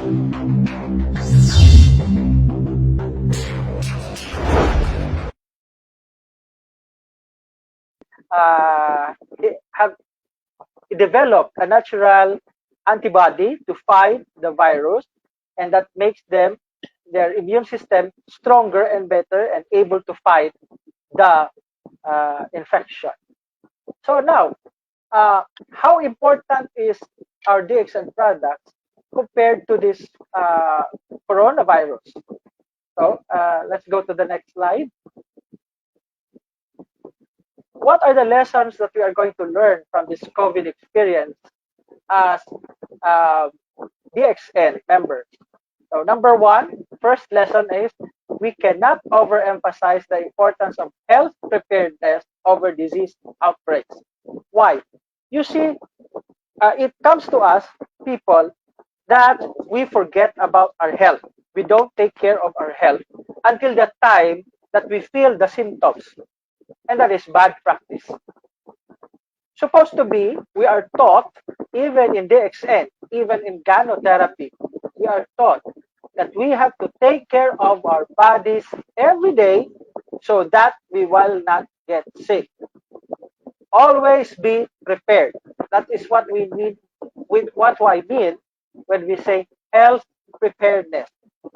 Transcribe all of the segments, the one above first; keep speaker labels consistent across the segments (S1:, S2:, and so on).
S1: Have developed a natural antibody to fight the virus, and that makes their immune system stronger and better and able to fight the infection. So now, how important is our DXN products compared to this coronavirus? So let's go to the next slide. What are the lessons that we are going to learn from this COVID experience as uh, DXN members? So number one, first lesson is we cannot overemphasize the importance of health preparedness over disease outbreaks. Why? You see, it comes to us, people, that we forget about our health. We don't take care of our health until the time that we feel the symptoms. And that is bad practice. Supposed to be, we are taught, even in DXN, even in gynotherapy, we are taught that we have to take care of our bodies every day so that we will not get sick. Always be prepared. That is what we mean with what I mean when we say health preparedness.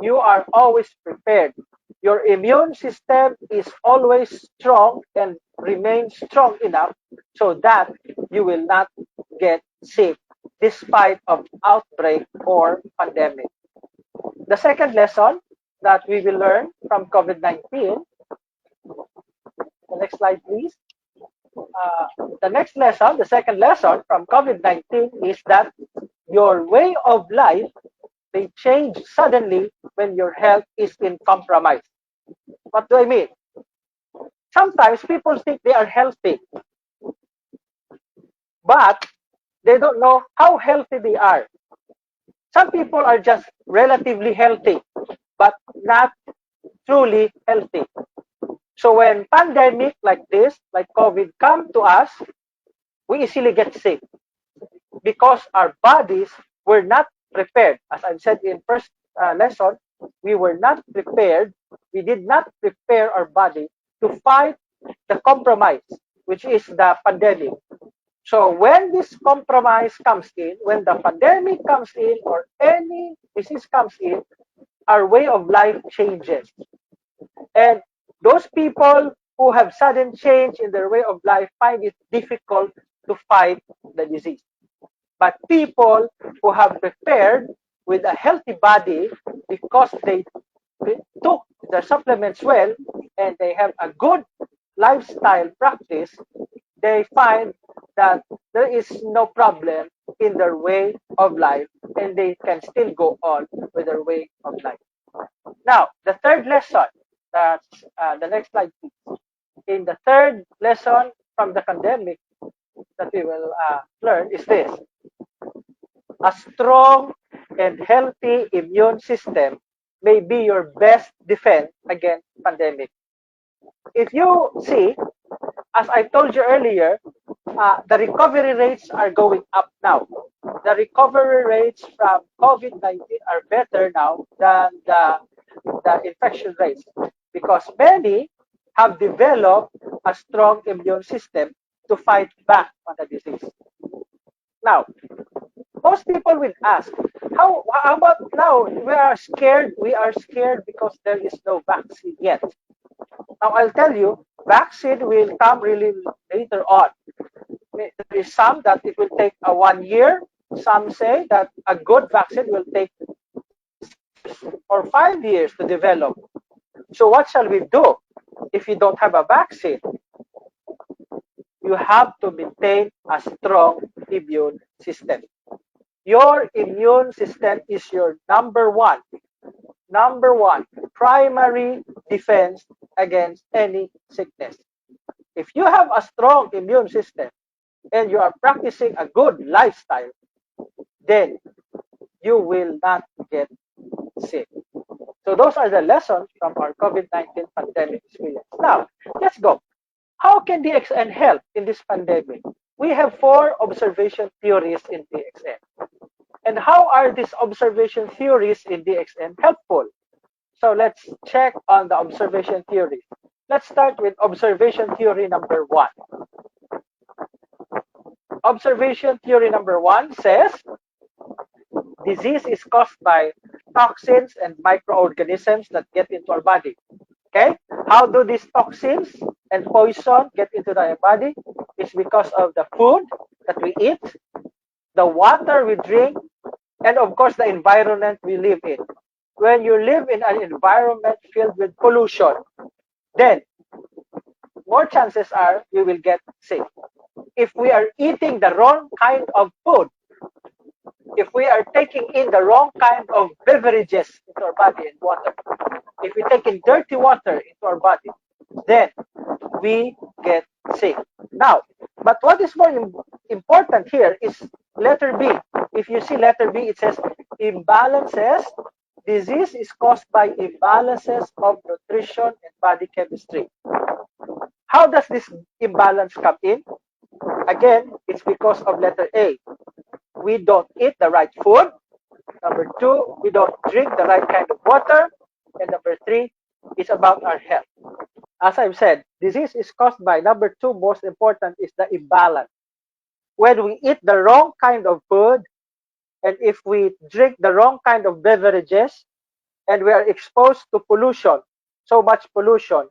S1: You are always prepared. Your immune system is always strong and remains strong enough so that you will not get sick despite of outbreak or pandemic. The second lesson that we will learn from COVID-19, the next slide please. The next lesson, the second lesson from COVID-19 is that your way of life may change suddenly when your health is in compromise. What do I mean? Sometimes people think they are healthy, but they don't know how healthy they are. Some people are just relatively healthy, but not truly healthy. So when pandemic like this, like COVID, come to us, we easily get sick because our bodies were not prepared. As I've said in first lesson, we were not prepared. We did not prepare our body to fight the compromise, which is the pandemic. So when this compromise comes in, when the pandemic comes in or any disease comes in, our way of life changes. And those people who have sudden change in their way of life find it difficult to fight the disease. But people who have prepared with a healthy body because they took their supplements well and they have a good lifestyle practice, they find that there is no problem in their way of life and they can still go on with their way of life. Now, the third lesson, that's the next slide, please. In the third lesson from the pandemic that we will learn is this. A strong and healthy immune system may be your best defense against pandemic. If you see, as I told you earlier, the recovery rates are going up now. The recovery rates from COVID-19 are better now than the infection rates because many have developed a strong immune system to fight back on the disease. Now, most people will ask, how about now? We are scared because there is no vaccine yet. Now, I'll tell you, vaccine will come really later on. There is some that it will take 1 year. Some say that a good vaccine will take or 5 years to develop. So what shall we do if you don't have a vaccine? You have to maintain a strong immune system. Your immune system is your number one primary defense against any sickness. If you have a strong immune system and you are practicing a good lifestyle, then you will not get sick. So those are the lessons from our COVID-19 pandemic experience. Now, let's go. How can DXN help in this pandemic? We have 4 observation theories in DXN. And how are these observation theories in DXN helpful? So let's check on the observation theory. Let's start with observation theory number 1. Observation theory number 1 says disease is caused by toxins and microorganisms that get into our body. Okay? How do these toxins and poison get into the body? It's because of the food that we eat, the water we drink, and of course the environment we live in. When you live in an environment filled with pollution, then more chances are we will get sick. If we are eating the wrong kind of food, if we are taking in the wrong kind of beverages into our body and water, if we take in dirty water into our body, then we get sick. Now, but what is more important here is letter B. If you see letter B, it says imbalances. Disease is caused by imbalances of nutrition and body chemistry. How does this imbalance come in? Again, it's because of letter A. We don't eat the right food. Number 2, we don't drink the right kind of water. And number 3, it's about our health. As I've said, disease is caused by number 2, most important is the imbalance. When we eat the wrong kind of food, and if we drink the wrong kind of beverages, and we are exposed to pollution, so much pollution,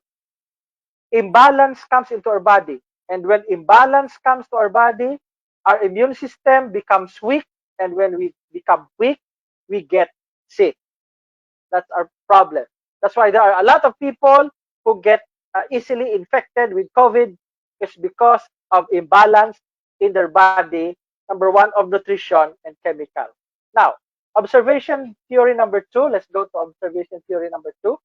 S1: imbalance comes into our body. And when imbalance comes to our body, our immune system becomes weak. And when we become weak, we get sick. That's our problem. That's why there are a lot of people who get easily infected with COVID. It's because of imbalance in their body. Number 1, of nutrition and chemical. Now, observation theory number 2. Let's go to observation theory number 2.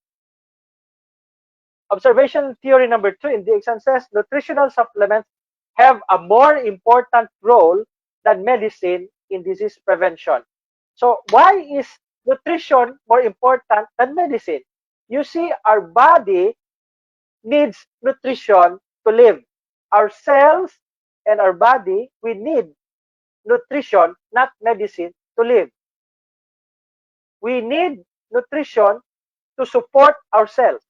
S1: Observation theory number 2 in DXN says nutritional supplements have a more important role than medicine in disease prevention. So why is nutrition more important than medicine? You see, our body needs nutrition to live. Our cells and our body, we need nutrition, not medicine, to live. We need nutrition to support ourselves.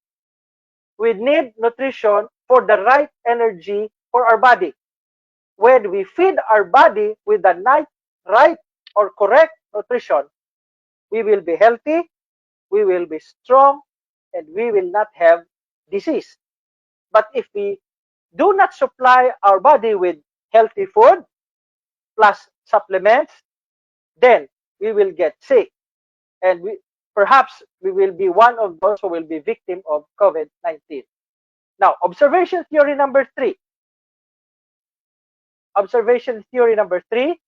S1: We need nutrition for the right energy for our body. When we feed our body with the right or correct nutrition, we will be healthy, we will be strong, and we will not have disease. But if we do not supply our body with healthy food plus supplements, then we will get sick. And perhaps we will be one of those who will be victim of COVID-19. Now, observation theory number 3. Observation theory number 3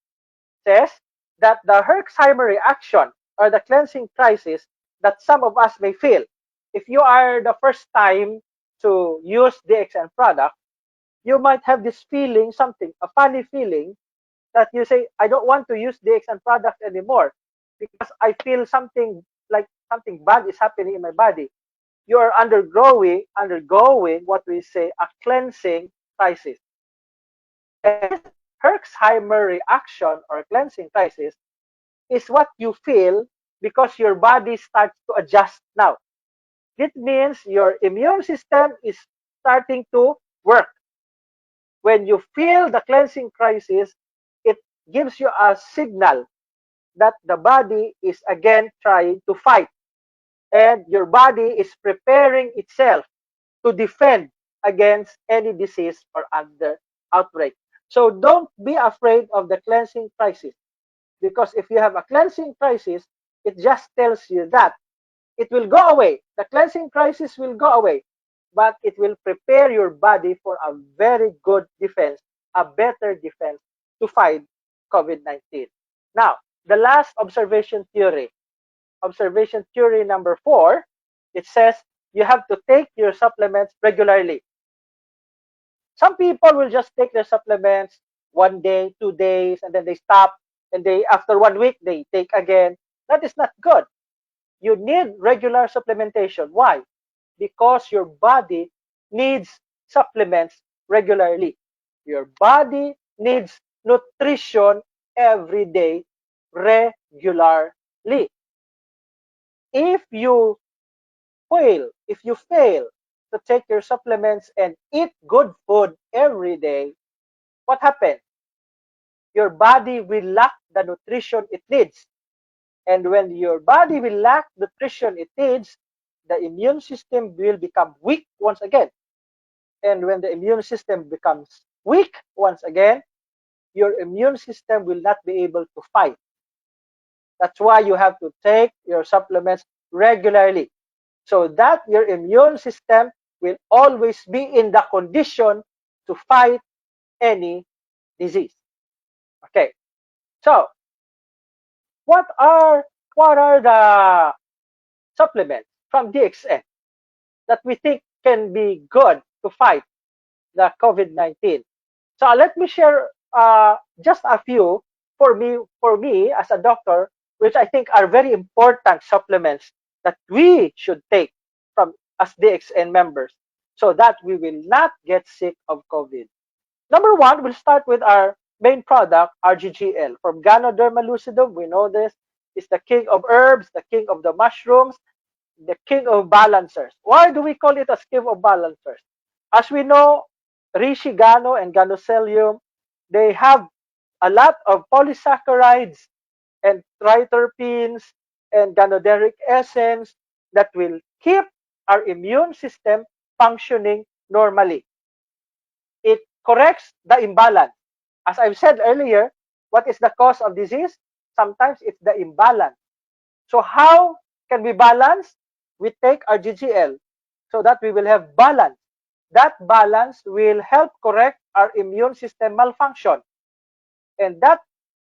S1: says that the Herxheimer reaction or the cleansing crisis that some of us may feel. If you are the first time to use DXN product, you might have this feeling, a funny feeling, that you say, I don't want to use DXN product anymore because I feel something bad is happening in my body. You are undergoing what we say a cleansing crisis. And Herxheimer reaction or cleansing crisis is what you feel because your body starts to adjust now. It means your immune system is starting to work. When you feel the cleansing crisis, it gives you a signal that the body is again trying to fight. And your body is preparing itself to defend against any disease or other outbreak. So don't be afraid of the cleansing crisis. Because if you have a cleansing crisis, it just tells you that it will go away. The cleansing crisis will go away. But it will prepare your body for a very good defense, a better defense to fight COVID-19. Now, the last observation theory. Observation theory number 4, it says you have to take your supplements regularly. Some people will just take their supplements 1 day, 2 days, and then they stop, and after 1 week they take again. That is not good. You need regular supplementation. Why? Because your body needs supplements regularly. Your body needs nutrition every day regularly. If you fail to take your supplements and eat good food every day, what happens? Your body will lack the nutrition it needs. And when your body will lack nutrition it needs, the immune system will become weak once again. And when the immune system becomes weak once again, your immune system will not be able to fight. That's why you have to take your supplements regularly so that your immune system will always be in the condition to fight any disease. Okay, so what are the supplements from DXN that we think can be good to fight the COVID-19? So let me share just a few for me as a doctor, which I think are very important supplements that we should take from as DXN members so that we will not get sick of COVID. Number one, we'll start with our main product, RGGL. From Ganoderma lucidum, we know this is the king of herbs, the king of the mushrooms, the king of balancers. Why do we call it as king of balancers? As we know, reishi gano and ganocelium, they have a lot of polysaccharides and triterpenes and ganoderic essence that will keep our immune system functioning normally. It corrects the imbalance. As I've said earlier, what is the cause of disease? Sometimes it's the imbalance. So how can we balance? We take our GGL so that we will have balance. That balance will help correct our immune system malfunction. And that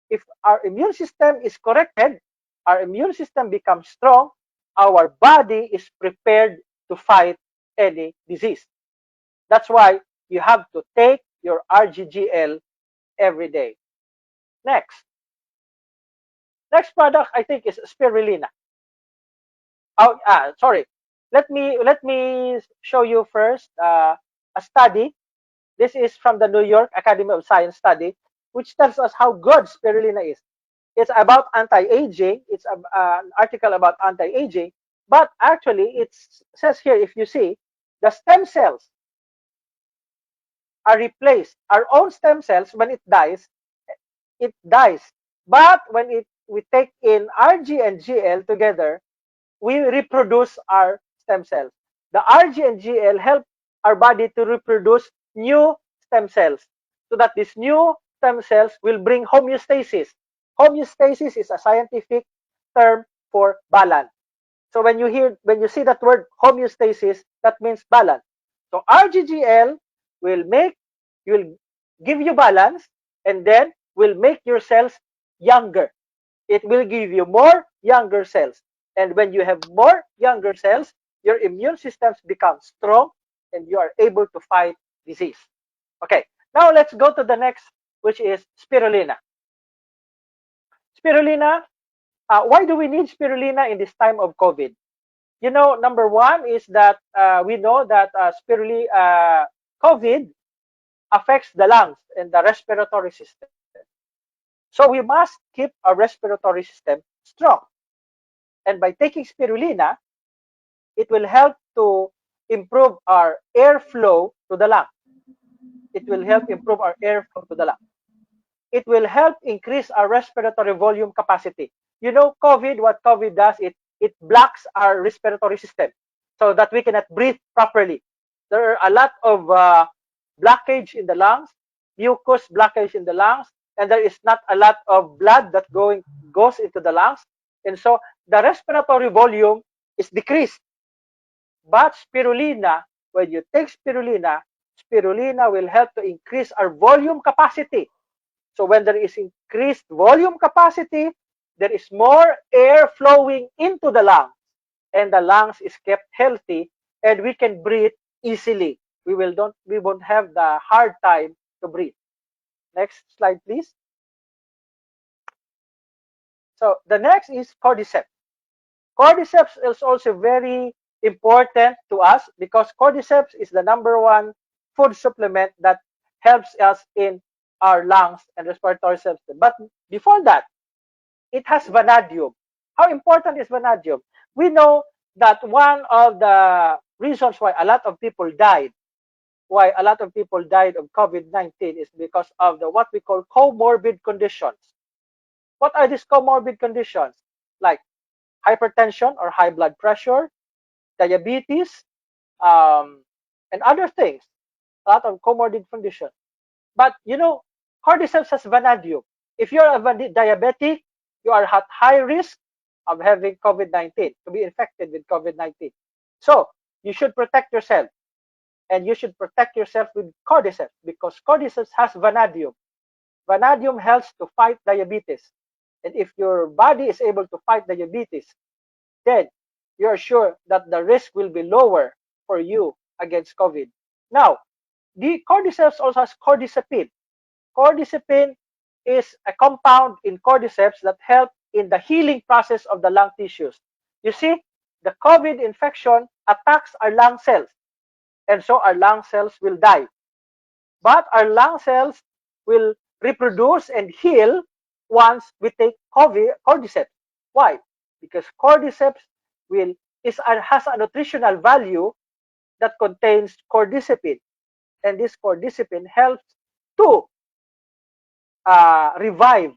S1: if our immune system is corrected, our immune system becomes strong, our body is prepared to fight any disease. That's why you have to take your RGGL every day. Next. Next product I think is spirulina. Oh, sorry. Let me show you first a study. This is from the New York Academy of Science study, which tells us how good spirulina is. It's about anti-aging. It's an article about anti-aging, but actually it says here, if you see, the stem cells are replaced. Our own stem cells, when it dies, it dies. But when we take in RG and GL together, we reproduce our stem cells. The RG and GL help our body to reproduce new stem cells so that these new stem cells will bring homeostasis. Homeostasis is a scientific term for balance. So when you see that word homeostasis, that means balance. So RGGL will give you balance and then will make your cells younger. It will give you more younger cells. And when you have more younger cells, your immune systems become strong and you are able to fight disease. Okay, now let's go to the next, which is spirulina. Spirulina, why do we need spirulina in this time of COVID? You know, number one is that we know that COVID affects the lungs and the respiratory system. So we must keep our respiratory system strong. And by taking spirulina, it will help to improve our airflow to the lung. It will help improve our airflow to the lung. It will help increase our respiratory volume capacity. You know, what COVID does, it blocks our respiratory system so that we cannot breathe properly. There are a lot of blockage in the lungs, mucus blockage in the lungs, and there is not a lot of blood that goes into the lungs. And so the respiratory volume is decreased. But spirulina, when you take spirulina will help to increase our volume capacity. So when there is increased volume capacity, there is more air flowing into the lungs, and the lungs is kept healthy, and we can breathe easily. We won't have the hard time to breathe. Next slide, please. So the next is cordyceps. Cordyceps is also very important to us because cordyceps is the #1 food supplement that helps us in our lungs and respiratory system. But before that, it has vanadium. How important is vanadium? We know that one of the reasons why a lot of people died, of COVID-19 is because of the what we call comorbid conditions. What are these comorbid conditions? Like hypertension or high blood pressure, diabetes, and other things. A lot of comorbid conditions. But cordyceps has vanadium. If you're a diabetic, you are at high risk of having COVID-19, to be infected with COVID-19. So you should protect yourself, and you should protect yourself with cordyceps because cordyceps has vanadium. Vanadium helps to fight diabetes. And if your body is able to fight diabetes, then you're sure that the risk will be lower for you against COVID. Now, the cordyceps also has cordycepin. Cordycepin is a compound in cordyceps that helps in the healing process of the lung tissues. You see, the COVID infection attacks our lung cells, and so our lung cells will die. But our lung cells will reproduce and heal once we take cordyceps. Why? Because cordyceps has a nutritional value that contains cordycepin, and this cordycepin helps to revive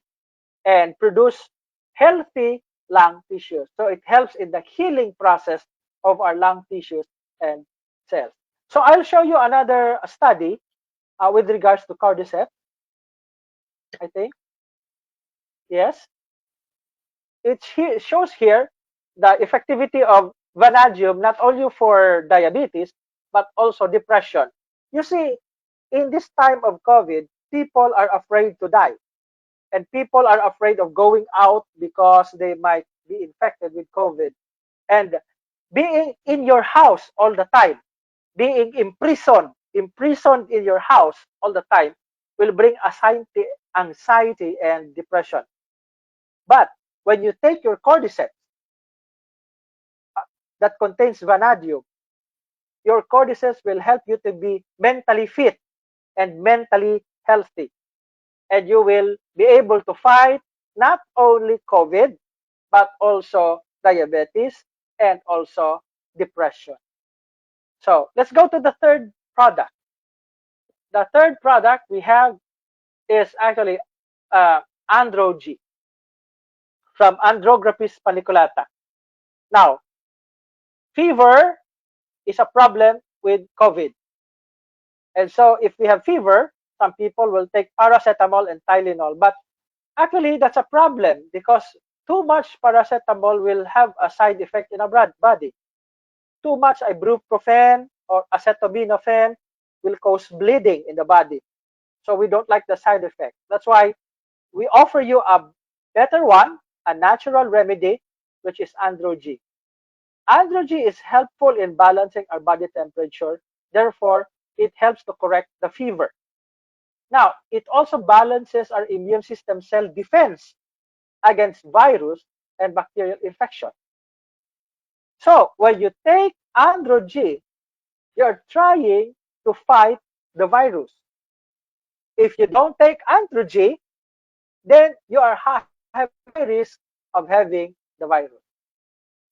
S1: and produce healthy lung tissues. So it helps in the healing process of our lung tissues and cells. So I'll show you another study with regards to cordyceps, I think. Yes. It shows here the effectivity of vanadium not only for diabetes, but also depression. You see, in this time of COVID, people are afraid to die. And people are afraid of going out because they might be infected with COVID. And being in your house all the time, being imprisoned in your house all the time, will bring anxiety and depression. But when you take your cordyceps that contains vanadium, your cordyceps will help you to be mentally fit and mentally healthy. And you will be able to fight not only COVID, but also diabetes and also depression. So let's go to the third product. The third product we have is actually Andro-G from Andrographis paniculata. Now, fever is a problem with COVID. And so if we have fever, some people will take paracetamol and Tylenol. But actually, that's a problem because too much paracetamol will have a side effect in our body. Too much ibuprofen or acetaminophen will cause bleeding in the body. So we don't like the side effect. That's why we offer you a better one, a natural remedy, which is Andro-G. Andro-G is helpful in balancing our body temperature. Therefore, it helps to correct the fever. Now, it also balances our immune system cell defense against virus and bacterial infection. So, when you take Andro-G, you're trying to fight the virus. If you don't take Andro-G, then you are high risk of having the virus.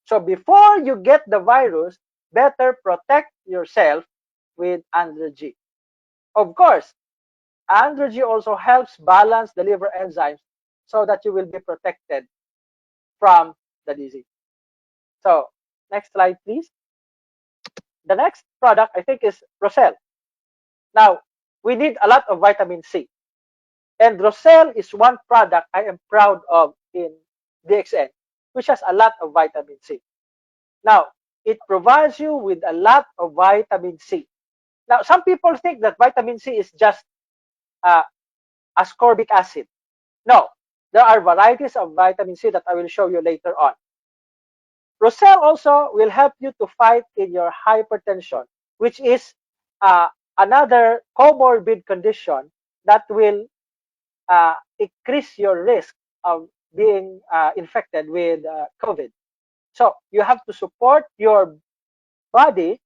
S1: So before you get the virus, better protect yourself with Andro-G. Of course, Andro-G also helps balance the liver enzymes so that you will be protected from the disease. So next slide, please. The next product, I think, is Roselle. Now, we need a lot of vitamin C. And Roselle is one product I am proud of in DXN, which has a lot of vitamin C. Now, it provides you with a lot of vitamin C. Now, some people think that vitamin C is just ascorbic acid. No, there are varieties of vitamin C that I will show you later on. Roselle also will help you to fight in your hypertension, which is another comorbid condition that will increase your risk of being infected with COVID. So you have to support your body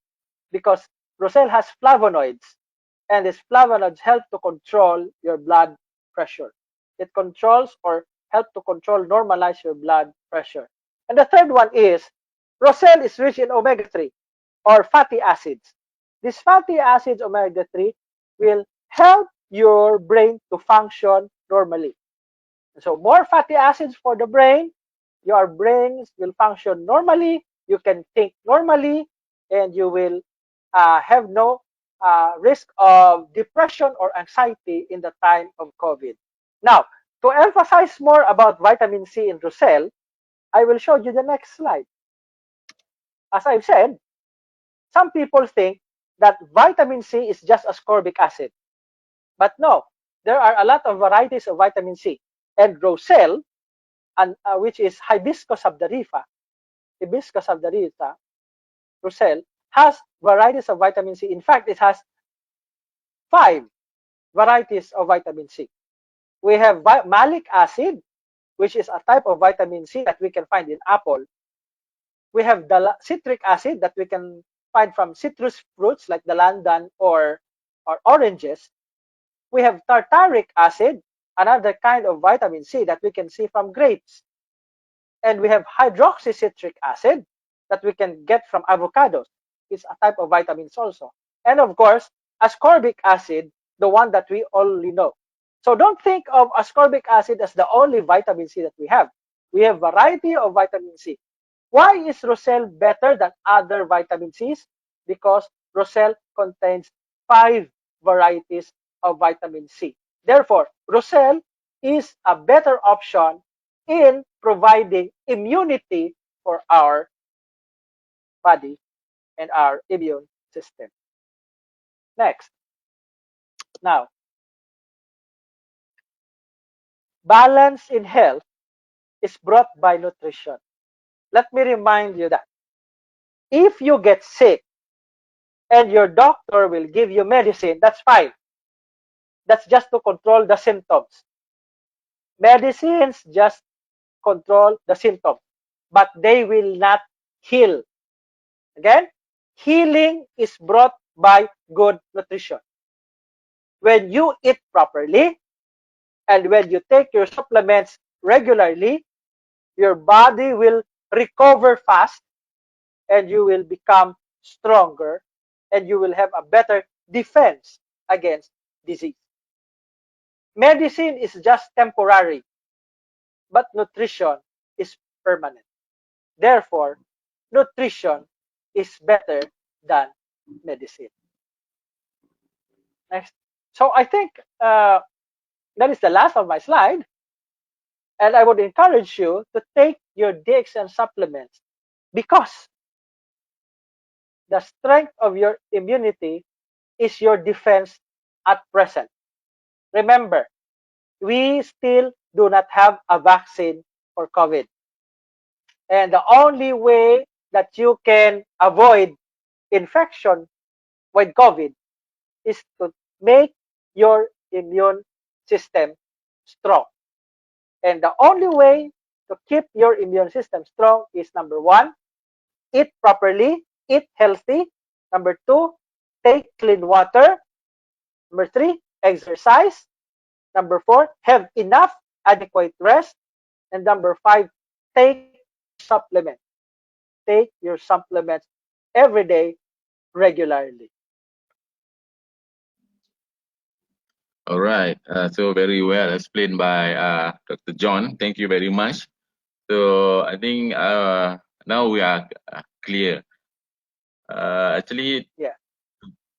S1: because Roselle has flavonoids, and these flavonoids help to control your blood pressure. It controls or help to control, normalize your blood pressure. And the third one is Roselle is rich in omega-3 or fatty acids. These fatty acids, omega-3, will help your brain to function normally. So more fatty acids for the brain, your brains will function normally, you can think normally, and you will have no risk of depression or anxiety in the time of COVID. Now, to emphasize more about vitamin C in Roselle, I will show you the next slide. As I've said, some people think that vitamin C is just ascorbic acid. But no, there are a lot of varieties of vitamin C. And Roselle, which is Hibiscus sabdariffa, Roselle, has varieties of vitamin C. In fact, it has 5 varieties of vitamin C. We have malic acid, which is a type of vitamin C that we can find in apple. We have the citric acid that we can find from citrus fruits like the dalandan or oranges. We have tartaric acid, another kind of vitamin C that we can see from grapes. And we have hydroxycitric acid that we can get from avocados. It's a type of vitamins also. And of course, ascorbic acid, the one that we already know. So don't think of ascorbic acid as the only vitamin C that we have. We have variety of vitamin C. Why is Roselle better than other vitamin Cs? Because Roselle contains 5 varieties of vitamin C. Therefore, Roselle is a better option in providing immunity for our body and our immune system. Next. Now, balance in health is brought by nutrition. Let me remind you that if you get sick and your doctor will give you medicine, that's fine. That's just to control the symptoms. Medicines just control the symptoms, but they will not heal. Again, healing is brought by good nutrition. When you eat properly and when you take your supplements regularly, your body will recover fast and you will become stronger and you will have a better defense against disease. Medicine is just temporary, but nutrition is permanent. Therefore, nutrition is better than medicine. Next. So I think that is the last of my slide. And I would encourage you to take your DXN supplements because the strength of your immunity is your defense at present. Remember, we still do not have a vaccine for COVID. And the only way that you can avoid infection with COVID is to make your immune system strong. And the only way to keep your immune system strong is number 1, eat properly, eat healthy. Number 2, take clean water. Number 3, exercise. Number 4, have enough adequate rest. And number 5, take supplements. Take your supplements every day regularly.
S2: All right. So very well explained by Dr. John. Thank you very much. So I think now we are clear. Actually,
S1: Yeah.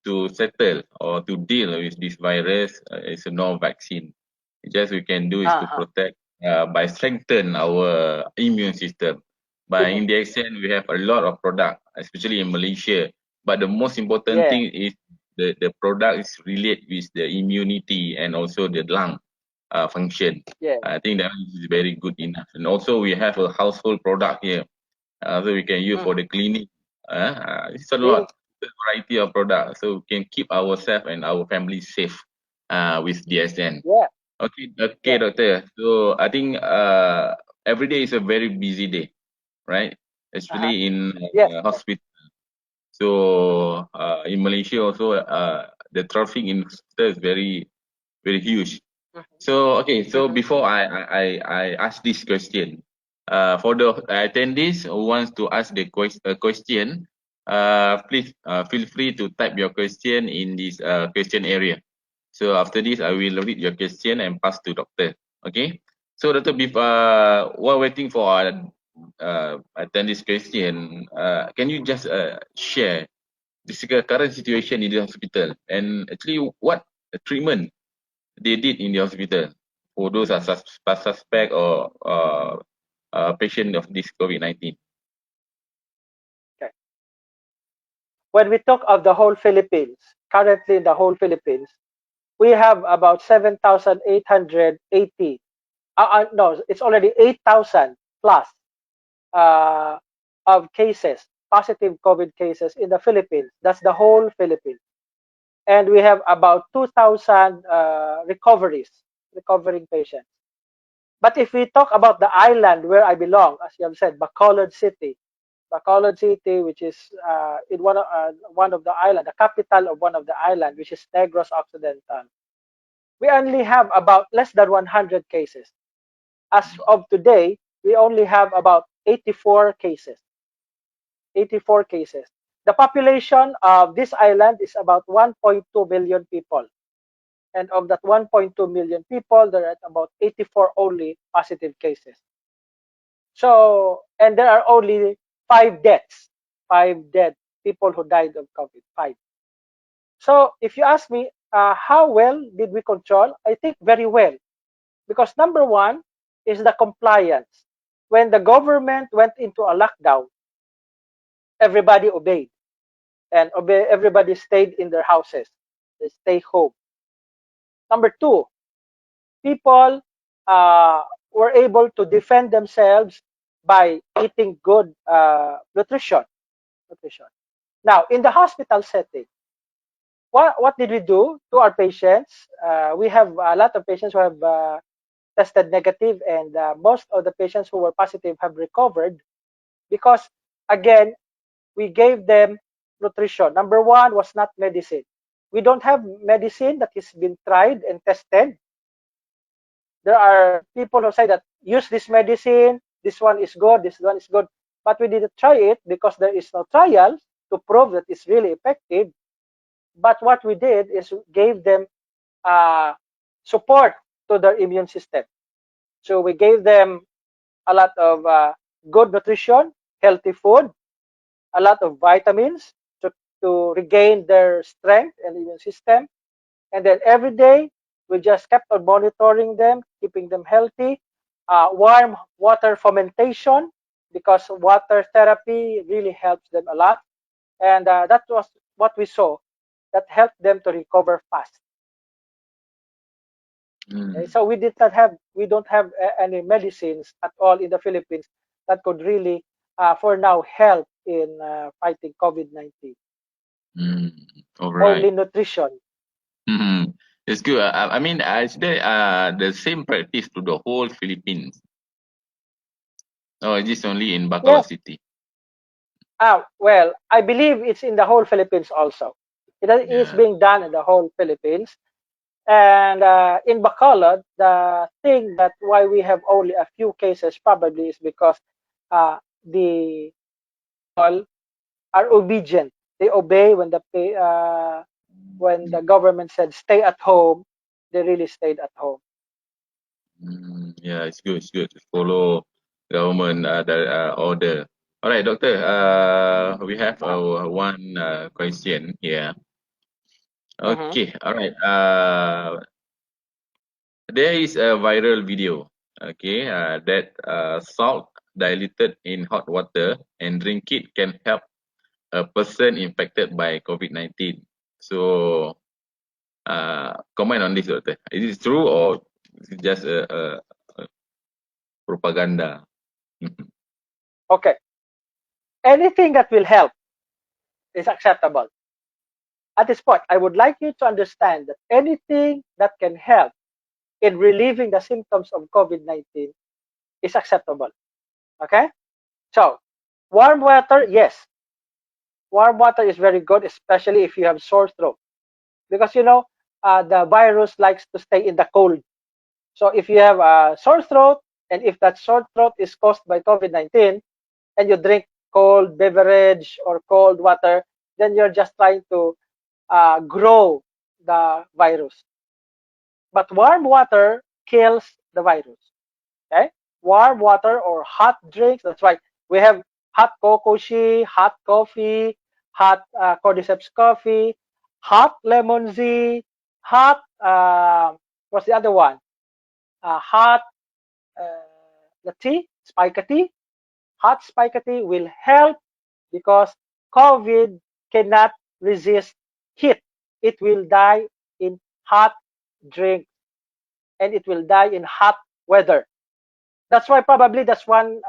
S2: to settle or to deal with this virus is no vaccine. Just we can do is to protect by strengthen our immune system. By in the extent we have a lot of product, especially in Malaysia. But the most important
S1: Yeah.
S2: thing is the product is related with the immunity and also the lung function.
S1: Yeah.
S2: I think that is very good enough. And also we have a household product here, so we can use for the clinic. It's a lot, a variety of products, so we can keep ourselves and our family safe with DSN.
S1: Yeah.
S2: Okay, okay, doctor. So I think every day is a very busy day, right? Especially in
S1: Yes.
S2: hospital. So in Malaysia also, the traffic in hospital is very, very huge. So okay, so before I ask this question, for the attendees who wants to ask the question, please feel free to type your question in this question area. So after this, I will read your question and pass to doctor. Okay. So doctor, while waiting for our attendees question, can you just share the current situation in the hospital and actually what treatment they did in the hospital for those are suspect or patient of this COVID-19.
S1: Okay. When we talk of the whole Philippines, currently in the whole Philippines, we have about 7,880. No, it's already 8,000 plus uh, of cases, positive COVID cases in the Philippines. That's the whole Philippines. And we have about 2,000 recovering patients. But if we talk about the island where I belong, as you have said, Bacolod City, which is in one of the island, the capital of one of the island, which is Negros Occidental, we only have about less than 100 cases. As of today, we only have about 84 cases. 84 cases. The population of this island is about 1.2 million people. And of that 1.2 million people, there are about 84 only positive cases. So, and there are only 5 deaths, 5 dead people who died of COVID, 5. So, if you ask me, how well did we control? I think very well. Because number one is the compliance. When the government went into a lockdown, everybody obeyed. And everybody stayed in their houses. They stay home. Number two, people were able to defend themselves by eating good nutrition. Now, in the hospital setting, what did we do to our patients? We have a lot of patients who have tested negative, and most of the patients who were positive have recovered because, again, we gave them nutrition. Number one was not medicine. We don't have medicine that has been tried and tested. There are people who say that use this medicine, this one is good, this one is good, but we didn't try it because there is no trial to prove that it's really effective. But what we did is gave them support to their immune system. So we gave them a lot of good nutrition, healthy food, a lot of vitamins to regain their strength and immune system. And then every day, we just kept on monitoring them, keeping them healthy. Warm water fermentation, because water therapy really helps them a lot. And that was what we saw that helped them to recover fast. Okay? So we don't have any medicines at all in the Philippines that could really, for now, help in fighting COVID-19.
S2: All right.
S1: Only nutrition.
S2: It's good. I mean, is there the same practice to the whole Philippines? Or is this only in Bacolod City?
S1: Well, I believe it's in the whole Philippines also. It is being done in the whole Philippines. And in Bacolod, the thing that why we have only a few cases probably is because the people are obedient. They obey when the government said stay at home. They really stayed at home.
S2: Yeah, it's good. It's good to follow government order. All right, doctor. We have one question here. Okay. All right. There is a viral video. Okay. That salt diluted in hot water and drink it can help a person infected by COVID-19. So, comment on this, doctor. Is it true or is it just a propaganda?
S1: Okay. Anything that will help is acceptable. At this point, I would like you to understand that anything that can help in relieving the symptoms of COVID-19 is acceptable. Okay? So, warm water, yes. Warm water is very good, especially if you have sore throat. Because, the virus likes to stay in the cold. So if you have a sore throat, and if that sore throat is caused by COVID-19, and you drink cold beverage or cold water, then you're just trying to grow the virus. But warm water kills the virus. Okay, warm water or hot drinks. That's right. We have hot kokoshi, hot coffee, hot cordyceps coffee, hot lemon tea, hot what's the other one? Hot the tea, spica tea. Hot spica tea will help because COVID cannot resist heat. It will die in hot drink, and it will die in hot weather. That's why probably that's one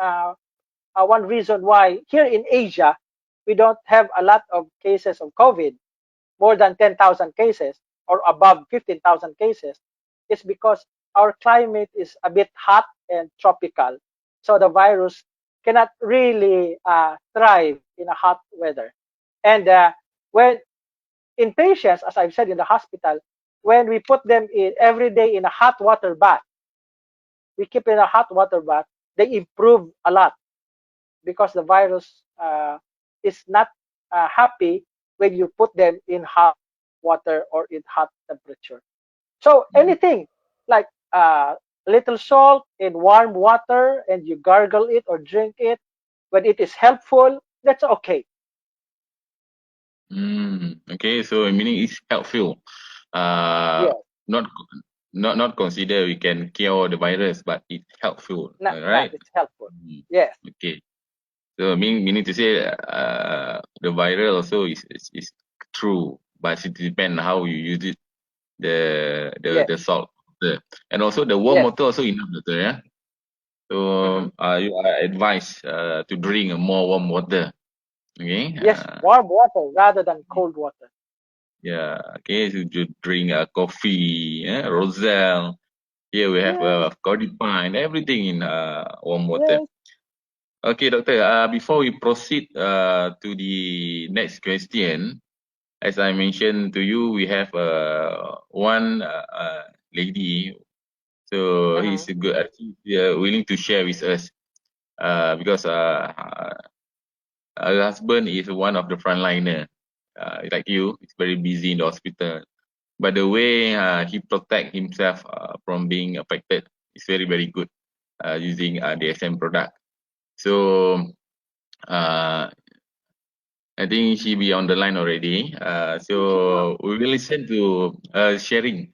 S1: reason why here in Asia we don't have a lot of cases of COVID, more than 10,000 cases or above 15,000 cases, is because our climate is a bit hot and tropical. So the virus cannot really thrive in a hot weather. And when in patients, as I've said in the hospital, when we put them in every day in a hot water bath, we keep in a hot water bath, they improve a lot because the virus is not happy when you put them in hot water or in hot temperature. So anything like little salt in warm water and you gargle it or drink it when it is helpful, that's okay.
S2: Okay, so meaning it's helpful.
S1: Yes,
S2: Not consider we can cure the virus, but it's helpful, right?
S1: it's helpful.
S2: Mm,
S1: Yes,
S2: Okay. So meaning to say, the viral also is true, but it depends how you use it.
S1: yes,
S2: The salt, and also the warm
S1: yes,
S2: water also enough, doctor. Yeah. So
S1: mhm.
S2: you are advised to drink more warm water. Okay.
S1: Yes, warm water rather than cold water.
S2: Yeah. Okay. So you drink coffee, Roselle. Here we have
S1: Yes,
S2: Codipine, everything in warm water.
S1: yes.
S2: Okay, doctor. Before we proceed to the next question, as I mentioned to you, we have one lady. So
S1: Mhm.
S2: he's good. He's willing to share with us because her husband is one of the frontliner. Like you, he's very busy in the hospital. But the way he protect himself from being affected is very very good using the SM product. So uh, I think she be on the line already. So we will listen to sharing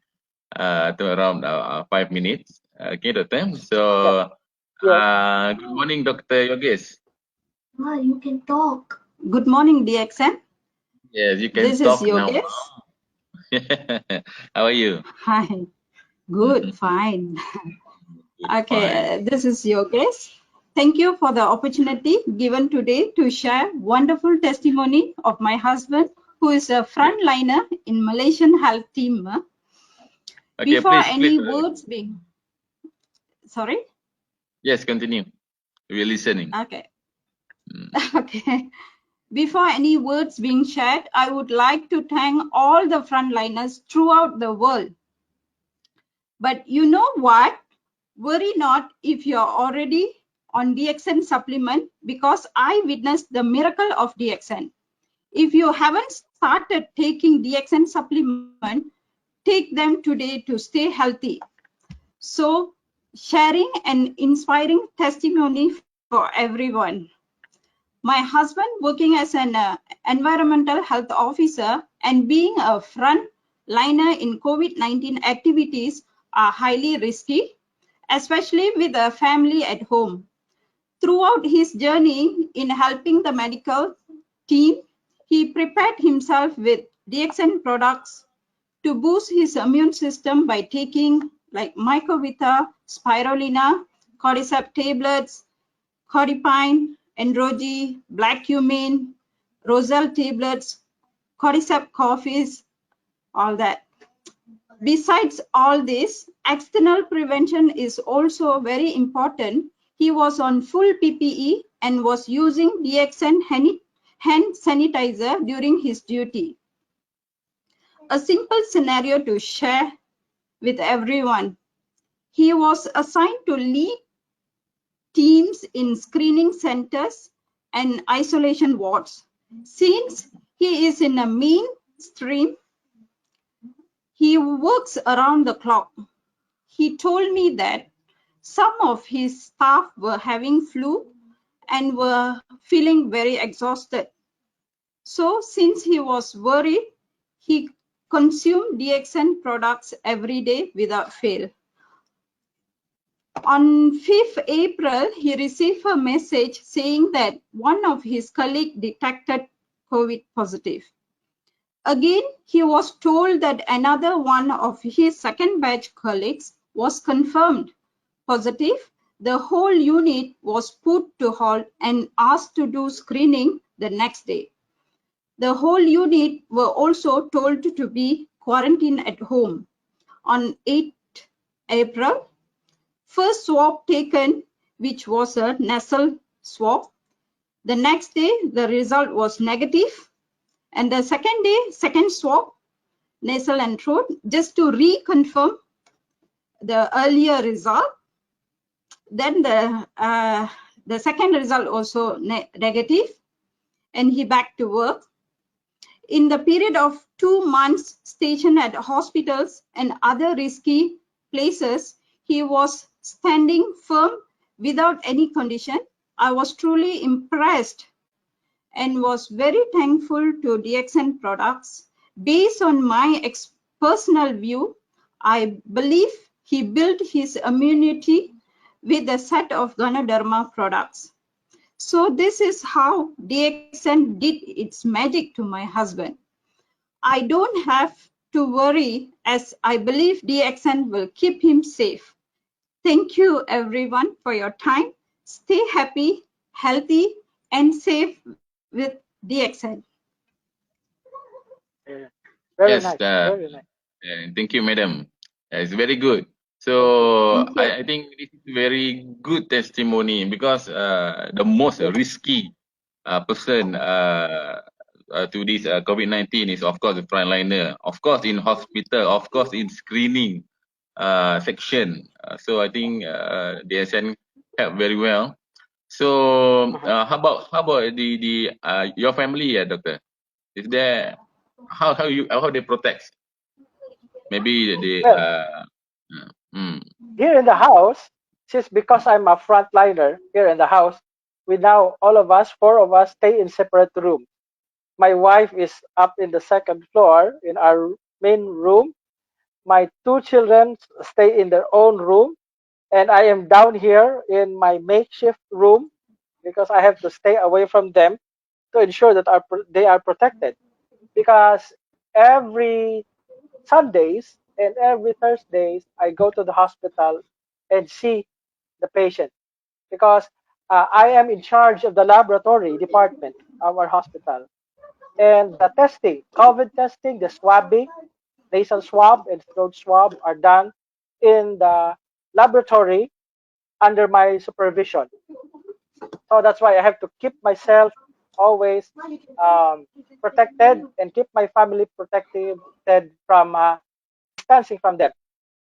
S2: to around 5 minutes. Okay, doctor. So
S1: Yes, yes.
S2: good morning, Dr. Yogis.
S3: You can talk. Good morning, DXN.
S2: Yes, you can
S3: This is
S2: talk now.
S3: Yogesh.
S2: How are you?
S3: Hi. Good, fine.
S2: Good,
S3: Okay,
S2: fine.
S3: this is Yogesh. Thank you for the opportunity given today to share wonderful testimony of my husband, who is a frontliner in Malaysian health team.
S2: Okay,
S3: Before
S2: please.
S3: any words being, sorry?
S2: Yes, continue. We're listening.
S3: Okay. Okay. Before any words being shared, I would like to thank all the frontliners throughout the world. But you know what? Worry not if you're already on DXN supplement, because I witnessed the miracle of DXN. If you haven't started taking DXN supplement, take them today to stay healthy. So, sharing an inspiring testimony for everyone. My husband, working as an environmental health officer and being a front liner in COVID-19 activities, are highly risky, especially with a family at home. Throughout his journey in helping the medical team, he prepared himself with DXN products to boost his immune system by taking like Mycovita, Spirulina, Cordyceps tablets, Codipine, Androgy, black cumin, Roselle tablets, Cordyceps coffees, all that. Besides all this, external prevention is also very important. He was on full PPE and was using DXN hand sanitizer during his duty. A simple scenario to share with everyone. He was assigned to lead teams in screening centers and isolation wards. Since he is in a mainstream, he works around the clock. He told me that some of his staff were having flu and were feeling very exhausted. So since he was worried, he consumed DXN products every day without fail. On 5th April, he received a message saying that one of his colleagues detected COVID positive. Again, he was told that another one of his second batch colleagues was confirmed positive. The whole unit was put to halt and asked to do screening the next day. The whole unit were also told to be quarantined at home. On 8th April, first swab taken, which was a nasal swab. The next day, the result was negative. And the second day, second swab, nasal and throat, just to reconfirm the earlier result. Then the second result also negative, and he back to work. In the period of 2 months stationed at hospitals and other risky places, he was standing firm without any condition. I was truly impressed and was very thankful to DXN products. Based on my personal view, I believe he built his immunity with a set of Ganoderma products. So this is how DXN did its magic to my husband. I don't have to worry as I believe DXN will keep him safe. Thank you everyone for your time. Stay happy, healthy and safe with DXN.
S1: Yeah. Very
S2: Yes,
S1: nice. Very nice.
S2: thank you, madam. It's very good. So
S3: Thank you.
S2: I think this is very good testimony because the most risky person to this COVID-19 is of course the frontliner, of course in hospital, of course in screening section. So I think the SN helped very well. So how about the your family, doctor? Is there how they protect? Maybe they
S1: Well, here in the house, since because I'm a frontliner here in the house, we now all of us, four of us, stay in separate rooms. My wife is up in the second floor in our main room. My two children stay in their own room, and I am down here in my makeshift room because I have to stay away from them to ensure that they are protected. Because every Sundays and every Thursdays, I go to the hospital and see the patient because I am in charge of the laboratory department of our hospital. And the testing, COVID testing, the swabbing, nasal swab and throat swab are done in the laboratory under my supervision. So that's why I have to keep myself always protected and keep my family protected from distancing from them.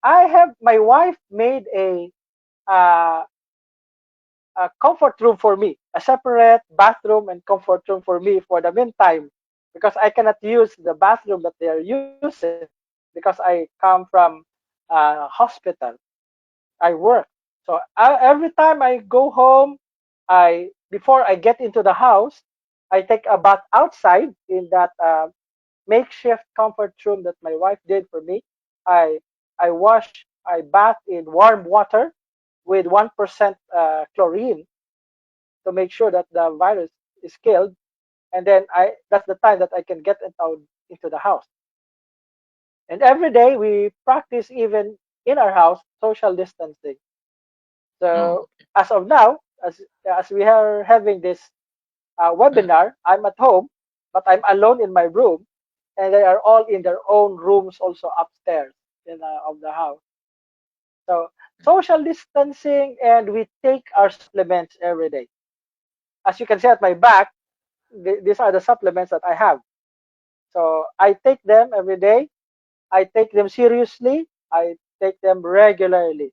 S1: My wife made uh, a comfort room for me, a separate bathroom and comfort room for me for the meantime, because I cannot use the bathroom that they are using because I come from hospital. I work. So every time I go home, before I get into the house, I take a bath outside in that makeshift comfort room that my wife did for me. I I bath in warm water with 1% chlorine to make sure that the virus is killed, and then that's the time that I can get into the house. And every day we practice even in our house social distancing. So as of now, as we are having this webinar, I'm at home, but I'm alone in my room, and they are all in their own rooms, also upstairs of the house. So social distancing, and we take our supplements every day. As you can see at my back, these are the supplements that I have. So I take them every day. I take them seriously. I take them regularly.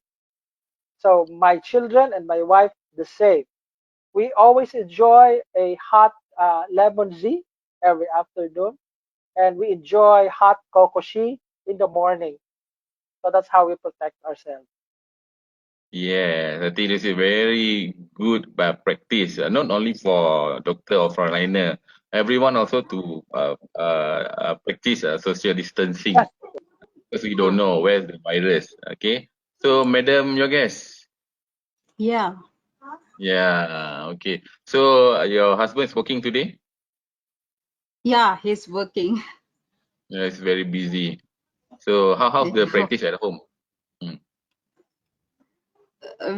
S1: So my children and my wife the same. We always enjoy a hot lemon tea every afternoon, and we enjoy hot kokoshi in the morning. So that's how we protect ourselves.
S2: Yeah, I think this is very good practice, not only for doctor or frontliner, everyone also to practice social distancing
S1: Yes.
S2: because we don't know where's the virus. Okay, so Madam, your guest.
S3: Yeah.
S2: Yeah, okay. So your husband is working today?
S3: Yeah, he's working.
S2: Yeah, it's very busy. So how's the practice at home? Mm.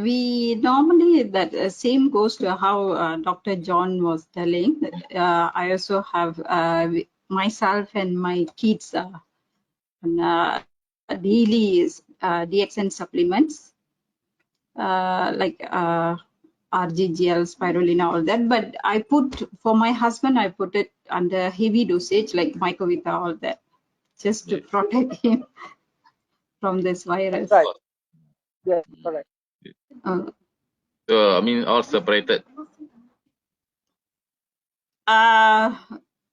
S3: We normally, that same goes to how Dr. John was telling. I also have myself and my kids on, daily DXN supplements like RGGL, spirulina, all that. But I put, for my husband, I put it under heavy dosage like mycovita, all that, just to
S2: Yes,
S3: protect him from this
S1: That's
S3: virus.
S1: right.
S2: of course.
S1: Yes, correct.
S3: Uh,
S2: So I mean, all separated.
S3: uh,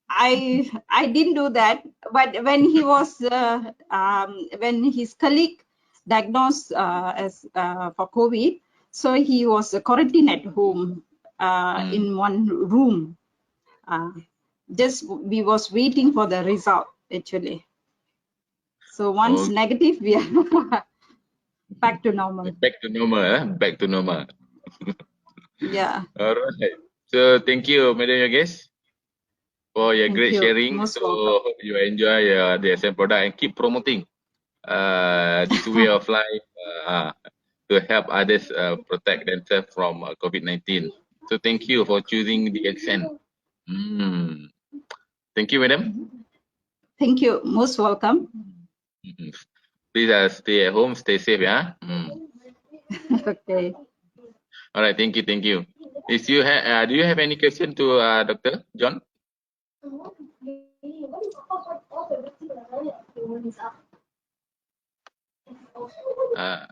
S3: I didn't do that, but when he was when his colleague diagnosed as for COVID, so he was quarantined at home in one room. Just we was waiting for the result actually. So once
S2: Okay,
S3: negative, we are back to normal.
S2: back to normal. Back to normal.
S3: Yeah,
S2: All right. So thank you, Madam, your guest, for your
S3: thank
S2: great
S3: you.
S2: sharing.
S3: Most
S2: So
S3: welcome.
S2: hope you enjoy the SM product and keep promoting this way of life to help others protect themselves from COVID-19. So thank you for choosing the accent. Mm. Thank you, madam.
S3: Thank you. Most welcome.
S2: Mhm. Please stay at home, stay safe, yeah.
S3: Okay.
S2: All right, thank you, thank you. Do you have any question to Dr. John?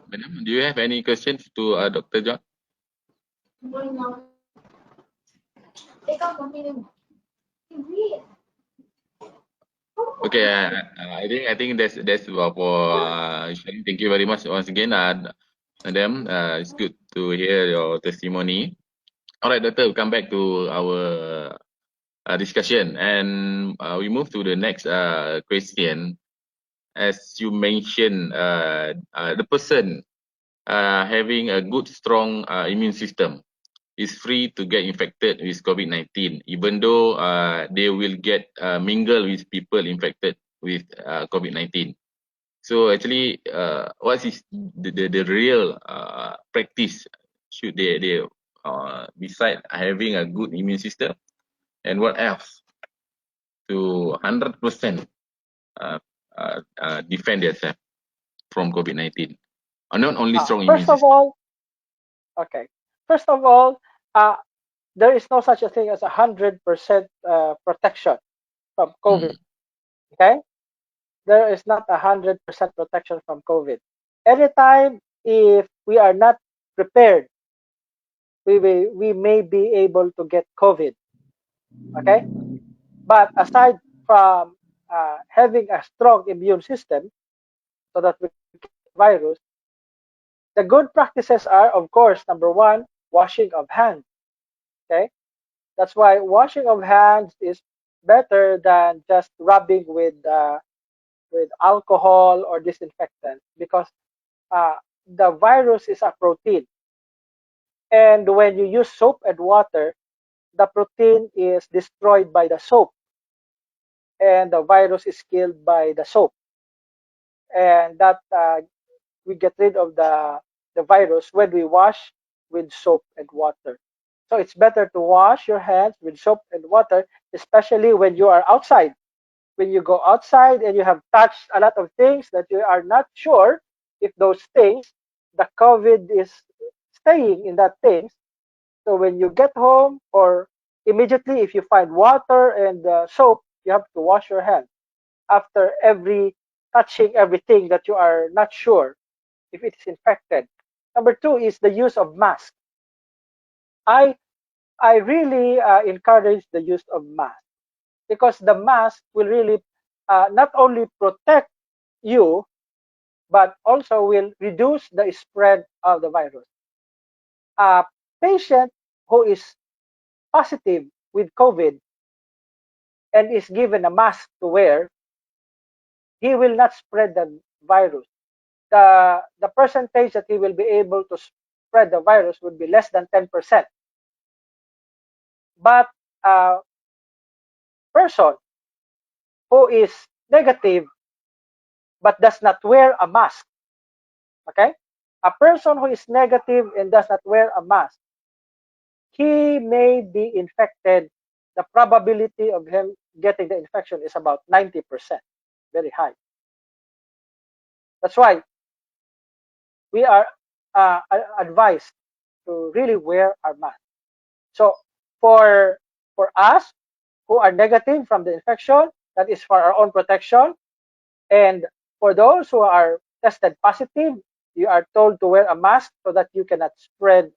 S2: Madam, do you have any questions to Dr. John? Okay, I think that's for sharing. Thank you very much once again, madam. It's good to hear your testimony. All right, doctor, we'll come back to our discussion, and we move to the next question. As you mentioned, the person having a good, strong immune system is free to get infected with COVID-19, even though they will get mingle with people infected with COVID-19. So actually, what is the real practice should they beside having a good immune system, and what else to 100% defend themselves from COVID-19? Not only strong immune
S1: First of
S2: system.
S1: all, okay. First of all, uh, there is no such a thing as 100% protection from COVID.
S2: Mm,
S1: Okay, there is not 100% protection from COVID. Anytime, if we are not prepared, we may be able to get COVID. Okay, but aside from having a strong immune system, so that we can get virus, the good practices are, of course, number one, washing of hands. Okay, that's why washing of hands is better than just rubbing with alcohol or disinfectant, because the virus is a protein, and when you use soap and water, the protein is destroyed by the soap, and the virus is killed by the soap, and that we get rid of the virus when we wash with soap and water. So it's better to wash your hands with soap and water, especially when you are outside. When you go outside and you have touched a lot of things that you are not sure if those things, the COVID is staying in that things. So when you get home, or immediately if you find water and soap, you have to wash your hands after every touching everything that you are not sure if it is infected. Number two is the use of mask. I really encourage the use of mask, because the mask will really not only protect you, but also will reduce the spread of the virus. A patient who is positive with COVID and is given a mask to wear, he will not spread the virus. The percentage that he will be able to spread the virus would be less than 10%. But a person who is negative but does not wear a mask, okay? A person who is negative and does not wear a mask, he may be infected. The probability of him getting the infection is about 90%, very high. That's why we are advised to really wear our mask. So for us who are negative from the infection, that is for our own protection. And for those who are tested positive, you are told to wear a mask so that you cannot spread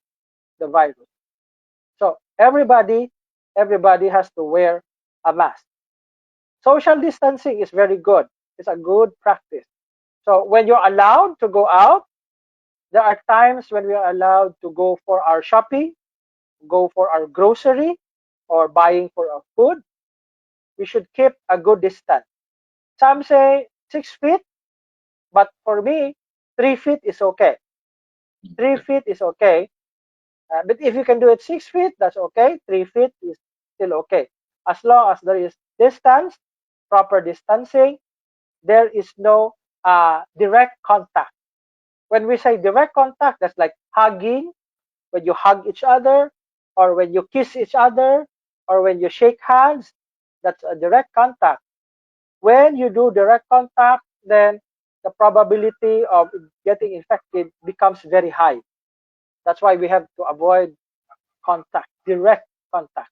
S1: the virus. So everybody has to wear a mask. Social distancing is very good. It's a good practice. So when you're allowed to go out, there are times when we are allowed to go for our shopping, go for our grocery, or buying for our food. We should keep a good distance. Some say 6 feet, but for me, 3 feet is okay. 3 feet is okay. But if you can do it 6 feet, that's okay. 3 feet is still okay. As long as there is distance, proper distancing, there is no direct contact. When we say direct contact, that's like hugging, when you hug each other, or when you kiss each other, or when you shake hands, that's a direct contact. When you do direct contact, then the probability of getting infected becomes very high. That's why we have to avoid contact, direct contact.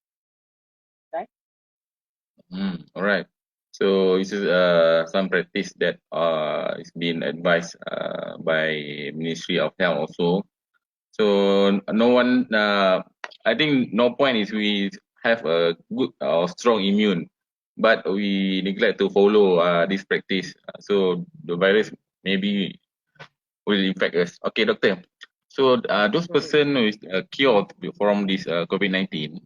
S1: Okay.
S2: All right. So this is some practice that is being advised by Ministry of Health also. So no one, I think no point is we have a good or strong immune, but we neglect to follow this practice. So the virus maybe will infect us. Okay, doctor. So those person who is cured from this COVID-19,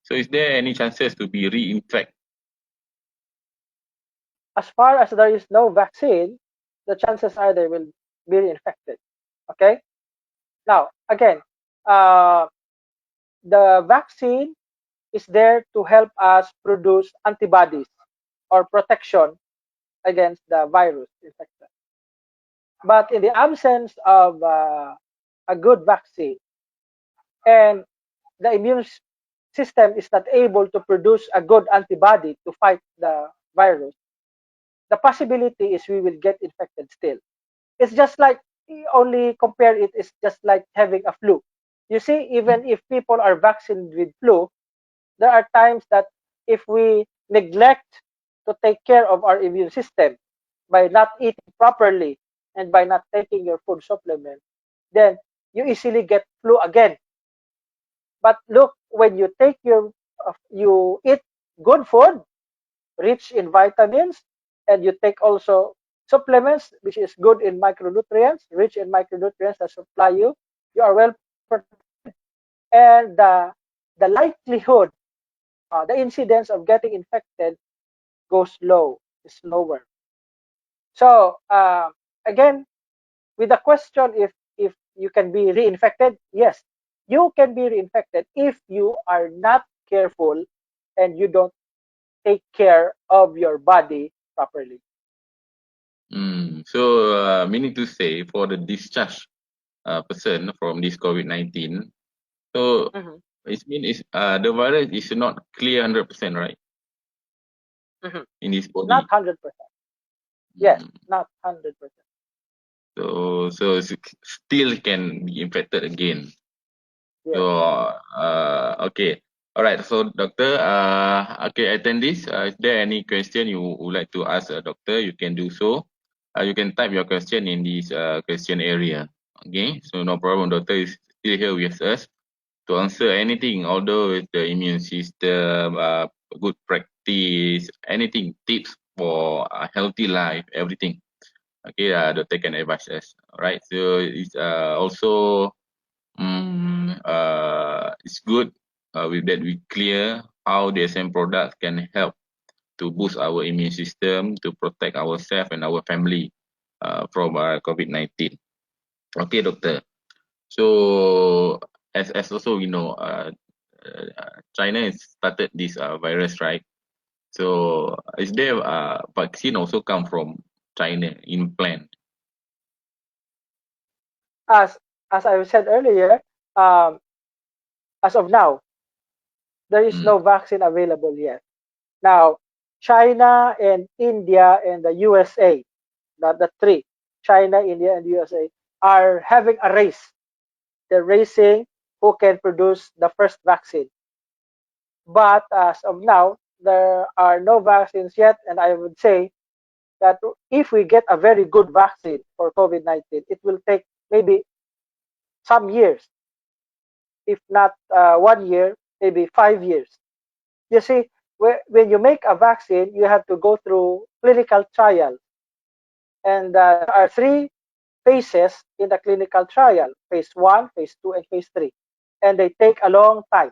S2: so is there any chances to be reinfect?
S1: As far as there is no vaccine, the chances are they will be reinfected. Okay. Now, again, the vaccine is there to help us produce antibodies or protection against the virus infection. But in the absence of a good vaccine, and the immune system is not able to produce a good antibody to fight the virus, the possibility is we will get infected still. It's just like, only compare it, is just like having a flu. You see, even if people are vaccinated with flu, there are times that if we neglect to take care of our immune system by not eating properly and by not taking your food supplement, then you easily get flu again. But look, when you take you eat good food, rich in vitamins, and you take also supplements, which is good in micronutrients, rich in micronutrients that supply you, you are well protected. And the likelihood, the incidence of getting infected goes low, is lower. So again, with the question, if you can be reinfected, yes, you can be reinfected if you are not careful and you don't take care of your body properly.
S2: So meaning to say, for the discharge person from this COVID-19, so it means the virus is not clear 100%, right? In this body.
S1: Not 100%. Yes, not 100%.
S2: So still can be infected again.
S1: Yes.
S2: So okay. All right. So doctor, okay, attend this. Is there any question you would like to ask doctor? You can do so. You can type your question in this question area. Okay, so no problem. Doctor is still here with us to answer anything, although with the immune system, good practice, anything, tips for a healthy life, everything. Okay, Doctor can advise us. All right, so it's also it's good with that we clear how the SM products can help to boost our immune system to protect ourselves and our family from COVID-19. Okay, doctor. So as also we know, China has started this virus, right? So is there vaccine also come from China in plan?
S1: As I said earlier, um, as of now, there is
S2: Mm.
S1: no vaccine available yet. Now, China and India and the USA, the three, China, India, and USA, are having a race. They're racing who can produce the first vaccine. But as of now, there are no vaccines yet, and I would say that if we get a very good vaccine for COVID-19, it will take maybe some years, if not 1 year, maybe 5 years. You see, when you make a vaccine, you have to go through clinical trial. And there are three phases in the clinical trial: phase 1, phase 2, and phase 3. And they take a long time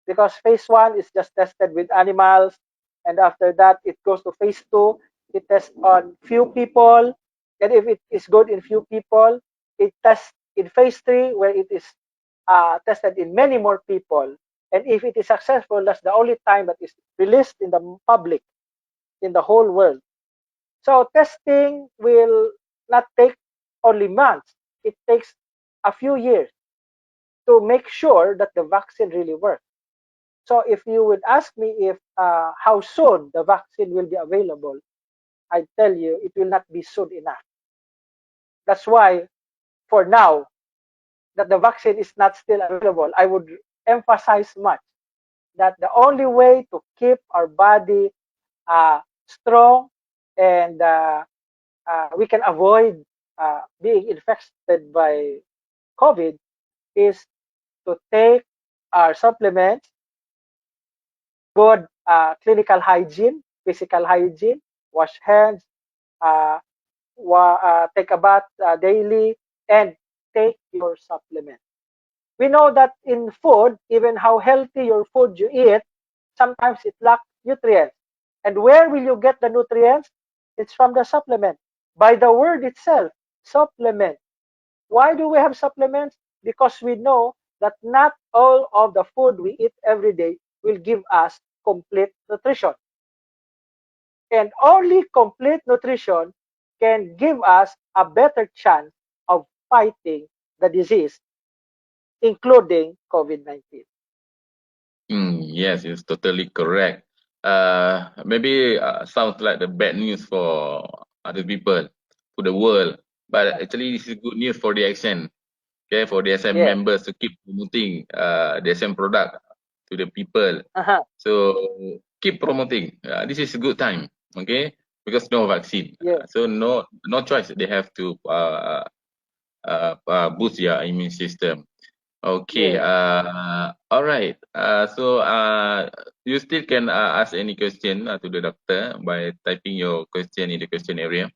S1: because phase 1 is just tested with animals. And after that, it goes to phase 2. It tests on few people. And if it is good in few people, it tests in phase 3, where it is tested in many more people. And if it is successful, that's the only time that is released in the public in the whole world. So testing will not take only months. It takes a few years to make sure that the vaccine really works. So if you would ask me if how soon the vaccine will be available, I tell you it will not be soon enough. That's why for now that the vaccine is not still available, I would emphasize much that the only way to keep our body strong and we can avoid being infected by COVID is to take our supplements, good clinical hygiene, physical hygiene, wash hands, uh, take a bath daily, and take your supplement. We know that in food, even how healthy your food you eat, sometimes it lacks nutrients. And where will you get the nutrients? It's from the supplement. By the word itself, supplement. Why do we have supplements? Because we know that not all of the food we eat every day will give us complete nutrition. And only complete nutrition can give us a better chance of fighting the disease, including COVID-19.
S2: Yes, it's totally correct. Maybe sounds like the bad news for other people, for the world, but actually this is good news for the ASEAN. Okay, for the ASEAN
S1: Yes.
S2: members to keep promoting the ASEAN product to the people.
S1: Uh-huh.
S2: So keep promoting. This is a good time. Okay, because no vaccine,
S1: Yes.
S2: so no choice. They have to boost their immune system. Okay.
S1: Yes.
S2: All right. So you still can ask any question to the doctor by typing your question in the question area.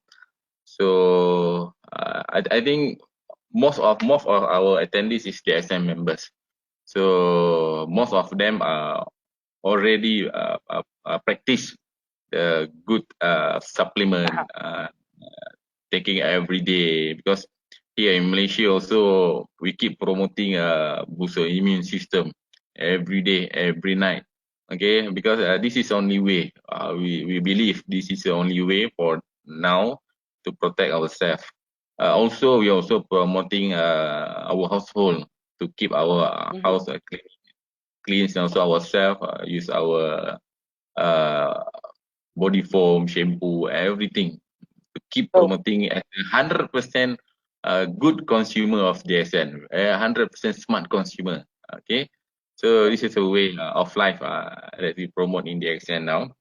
S2: So I think most of our attendees is the SM members. So most of them are already practice the good supplement taking every day, because here in Malaysia also we keep promoting boost your immune system every day, every night. Okay, because this is only way. We believe this is the only way for now to protect ourselves. Also, we also promoting our household to keep our house clean, and also ourselves use our uh, body foam, shampoo, everything to keep
S1: So,
S2: promoting as 100% good consumer of DSN, 100% smart consumer. Okay, so
S1: yes.
S2: this is a way of life that we promote in DXN now.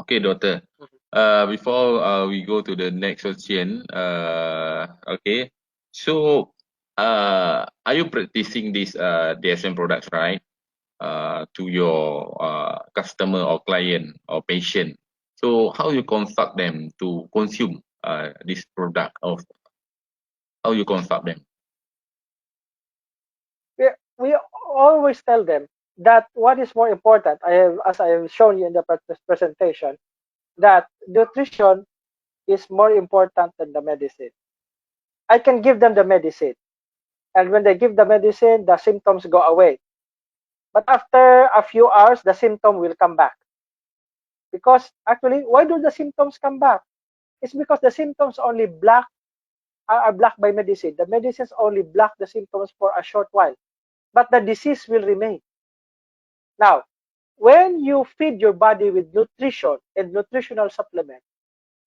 S2: Okay, doctor. Before we go to the next question, okay, so are you practicing these DSM products, right? To your customer or client or patient. So how you consult them to consume this product, of how you consult them?
S1: We always tell them that what is more important, as I have shown you in the presentation, that nutrition is more important than the medicine. I can give them the medicine, and when they give the medicine, the symptoms go away. But after a few hours, the symptom will come back. Because actually, why do the symptoms come back? It's because the symptoms only are blocked by medicine. The medicines only block the symptoms for a short while, but the disease will remain. Now, when you feed your body with nutrition and nutritional supplement,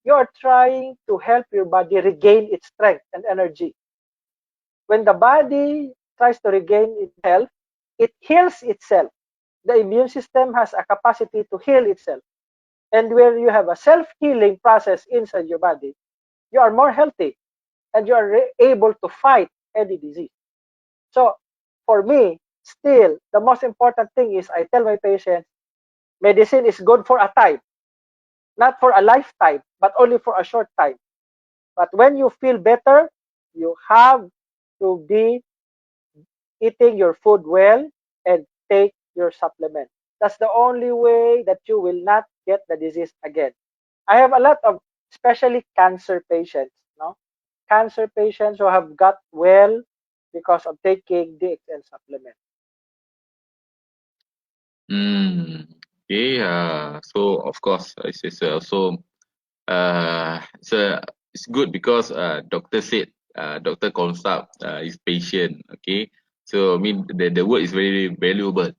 S1: you are trying to help your body regain its strength and energy. When the body tries to regain its health, it heals itself. The immune system has a capacity to heal itself. And where you have a self-healing process inside your body, you are more healthy and you are able to fight any disease. So for me, still, the most important thing is I tell my patients, medicine is good for a time, not for a lifetime, but only for a short time. But when you feel better, you have to be eating your food well and take your supplement. That's the only way that you will not get the disease again. I have a lot of, especially cancer patients, no? Cancer patients who have got well because of taking DXN supplement.
S2: Okay. So of course, it's also so it's good because doctor said doctor consult his patient. Okay. So I mean the word is very valuable.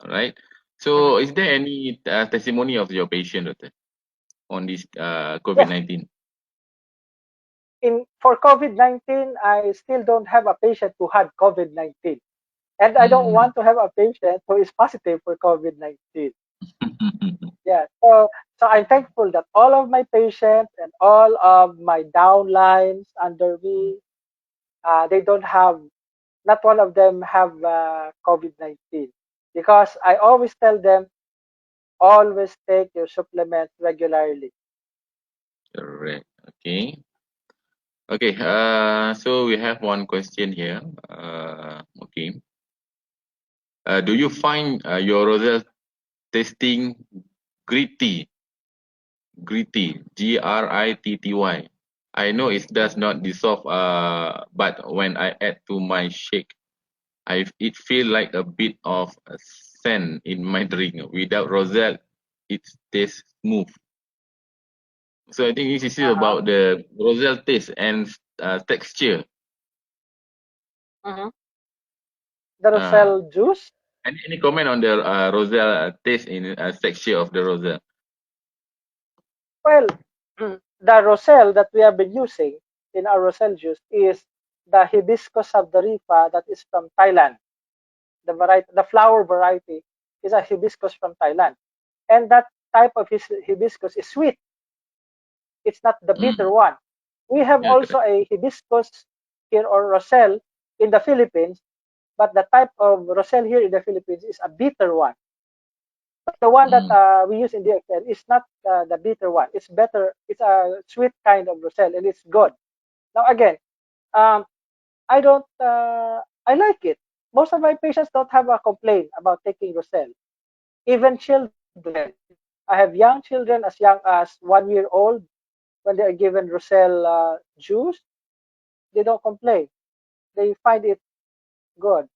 S2: All right. So is there any testimony of your patient, doctor, on this
S1: Yes,
S2: COVID-19?
S1: for COVID-19, I still don't have a patient who had COVID-19. And I don't
S2: Mm.
S1: want to have a patient who is positive for COVID-19. Yeah. So I'm thankful that all of my patients and all of my downlines under me, they don't have, not one of them have COVID-19. Because I always tell them, always take your supplements regularly.
S2: Correct. Okay. Okay. So we have one question here. Okay. Do you find your Roselle tasting gritty? Gritty. Gritty. I know it does not dissolve. But when I add to my shake, it feel like a bit of a sand in my drink. Without Roselle, it tastes smooth. So I think this is
S1: Uh-huh.
S2: about the Roselle taste and texture.
S1: Mhm. The
S2: Uh,
S1: Roselle juice.
S2: any comment on the Roselle taste in texture of the Roselle?
S1: Well, the Roselle that we have been using in our Roselle juice is the Hibiscus sabdorifa that is from Thailand. The variety, the flower variety, is a hibiscus from Thailand, and that type of hibiscus is sweet. It's not the bitter
S2: Mm,
S1: one. We have
S2: yeah,
S1: also
S2: correct.
S1: a hibiscus here or Roselle in the Philippines, but the type of Roselle here in the Philippines is a bitter one. But the one that
S2: Mm,
S1: we use in DXL is not the bitter one. It's better. It's a sweet kind of Roselle, and it's good. Now again, um, I don't. I like it. Most of my patients don't have a complaint about taking Roselle. Even children. I have young children as young as 1 year old. When they are given Roselle juice, they don't complain. They find it good.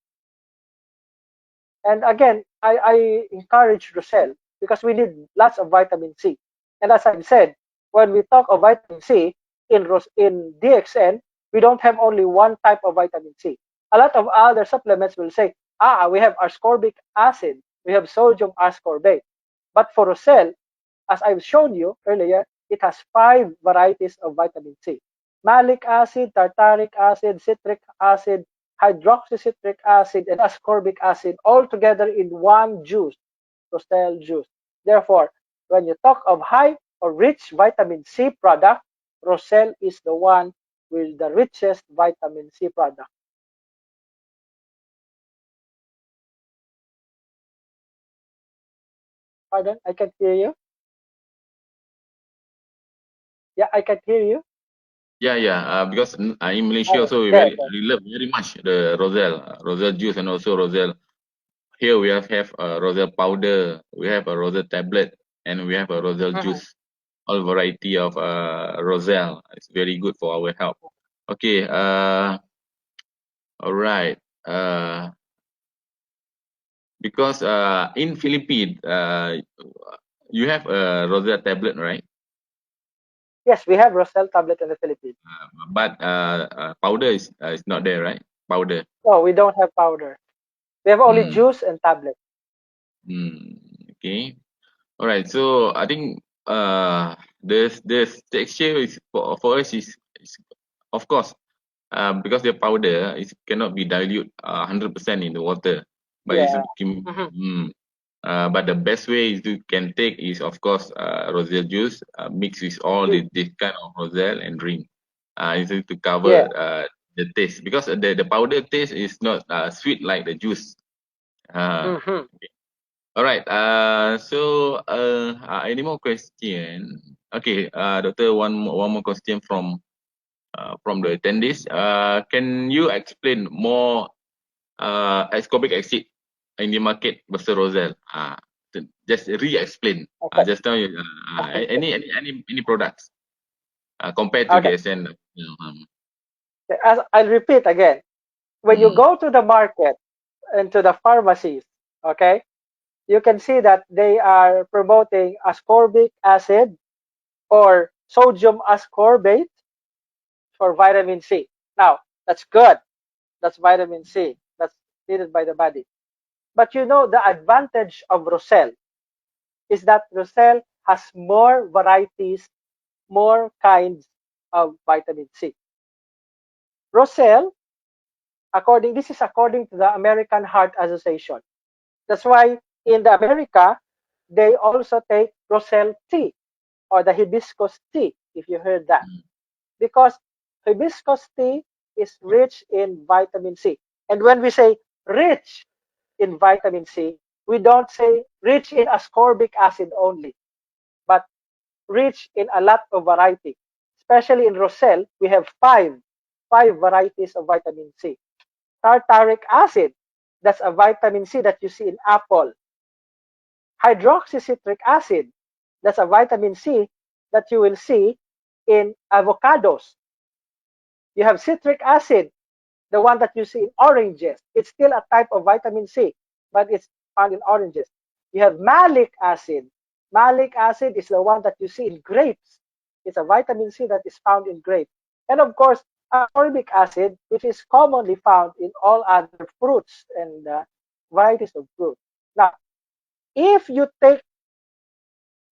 S1: And again, I encourage Roselle because we need lots of vitamin C. And as I've said, when we talk of vitamin C in DXN, we don't have only one type of vitamin C. A lot of other supplements will say, we have ascorbic acid, we have sodium ascorbate. But for Roselle, as I've shown you earlier, it has 5 varieties of vitamin C. Malic acid, tartaric acid, citric acid, hydroxycitric acid, and ascorbic acid all together in one juice, Roselle juice. Therefore, when you talk of high or rich vitamin C product, Roselle is the one with the richest vitamin C product. Pardon, I can't hear you. Yeah, I can't hear you.
S2: Yeah. Because in Malaysia
S1: Oh,
S2: also
S1: there.
S2: we love very much the roselle juice, and also roselle. Here we have roselle powder, we have a roselle tablet, and we have a roselle
S1: Mhm.
S2: juice. All variety of roselle. It's very good for our health. Okay. All right. Because in Philippines, you have a roselle tablet, right?
S1: Yes, we have Roselle tablet in the Philippines.
S2: But powder is not there, right? Powder.
S1: No, we don't have powder. We have only
S2: Mm.
S1: juice and tablet.
S2: Okay. All right. So I think the texture is for us is of course because the powder is cannot be dilute 100% in the water, but it's
S1: Yeah. Mhm.
S2: but the best way is you can take is of course roselle juice mix with all
S1: Juice.
S2: this kind of roselle and drink. Is to cover
S1: Yeah.
S2: the taste because the powder taste is not sweet like the juice. Uh,
S1: Mhm.
S2: all right. Any more question? Okay. Doctor, one more question from the attendees. Can you explain more ascorbic acid in the market versus Roselle? Just re-explain.
S1: Okay.
S2: Just now, any products compared to
S1: Okay.
S2: the SN.
S1: As I'll repeat again, when you
S2: Mm,
S1: go to the market and to the pharmacies, okay, you can see that they are promoting ascorbic acid or sodium ascorbate for vitamin C. Now, that's good. That's vitamin C. That's needed by the body. But you know, the advantage of Roselle is that Roselle has more varieties, more kinds of vitamin C. Roselle, this is according to the American Heart Association. That's why in the America, they also take Roselle tea or the hibiscus tea, if you heard that. Because hibiscus tea is rich in vitamin C. And when we say rich in vitamin C, we don't say rich in ascorbic acid only, but rich in a lot of variety. Especially in Roselle, we have five varieties of vitamin C. Tartaric acid, that's a vitamin C that you see in apple. Hydroxycitric acid, that's a vitamin C that you will see in avocados. You have citric acid, the one that you see in oranges. It's still a type of vitamin C, but it's found in oranges. You have malic acid. Malic acid is the one that you see in grapes. It's a vitamin C that is found in grapes. And of course, ascorbic acid, which is commonly found in all other fruits and varieties of fruit. Now, if you take,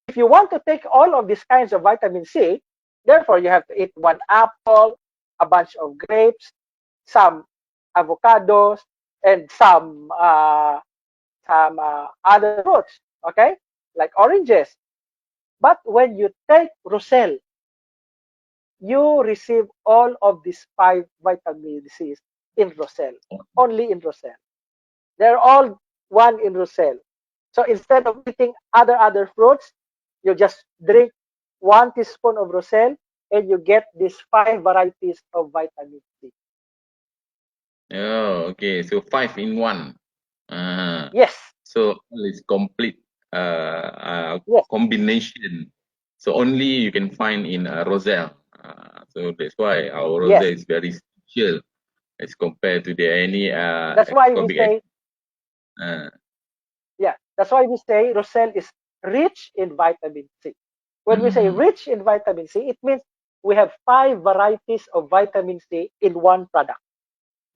S1: if you want to take all of these kinds of vitamin C, therefore you have to eat one apple, a bunch of grapes, some avocados, and some other fruits, okay, like oranges. But when you take Roselle, you receive all of these five vitamin C's in Roselle, only in Roselle. They're all one in Roselle. So instead of eating other fruits, you just drink 1 teaspoon of Roselle and you get these five varieties of vitamin C.
S2: Oh, okay. So 5 in 1.
S1: Yes,
S2: So it's complete
S1: yes,
S2: combination. So only you can find in Roselle. So that's why our
S1: yes.
S2: Roselle is very special as compared to the any
S1: That's why we
S2: ascorbic acid.
S1: say, yeah, that's why we say Roselle is rich in vitamin C. When we say rich in vitamin C, it means we have five varieties of vitamin C in one product.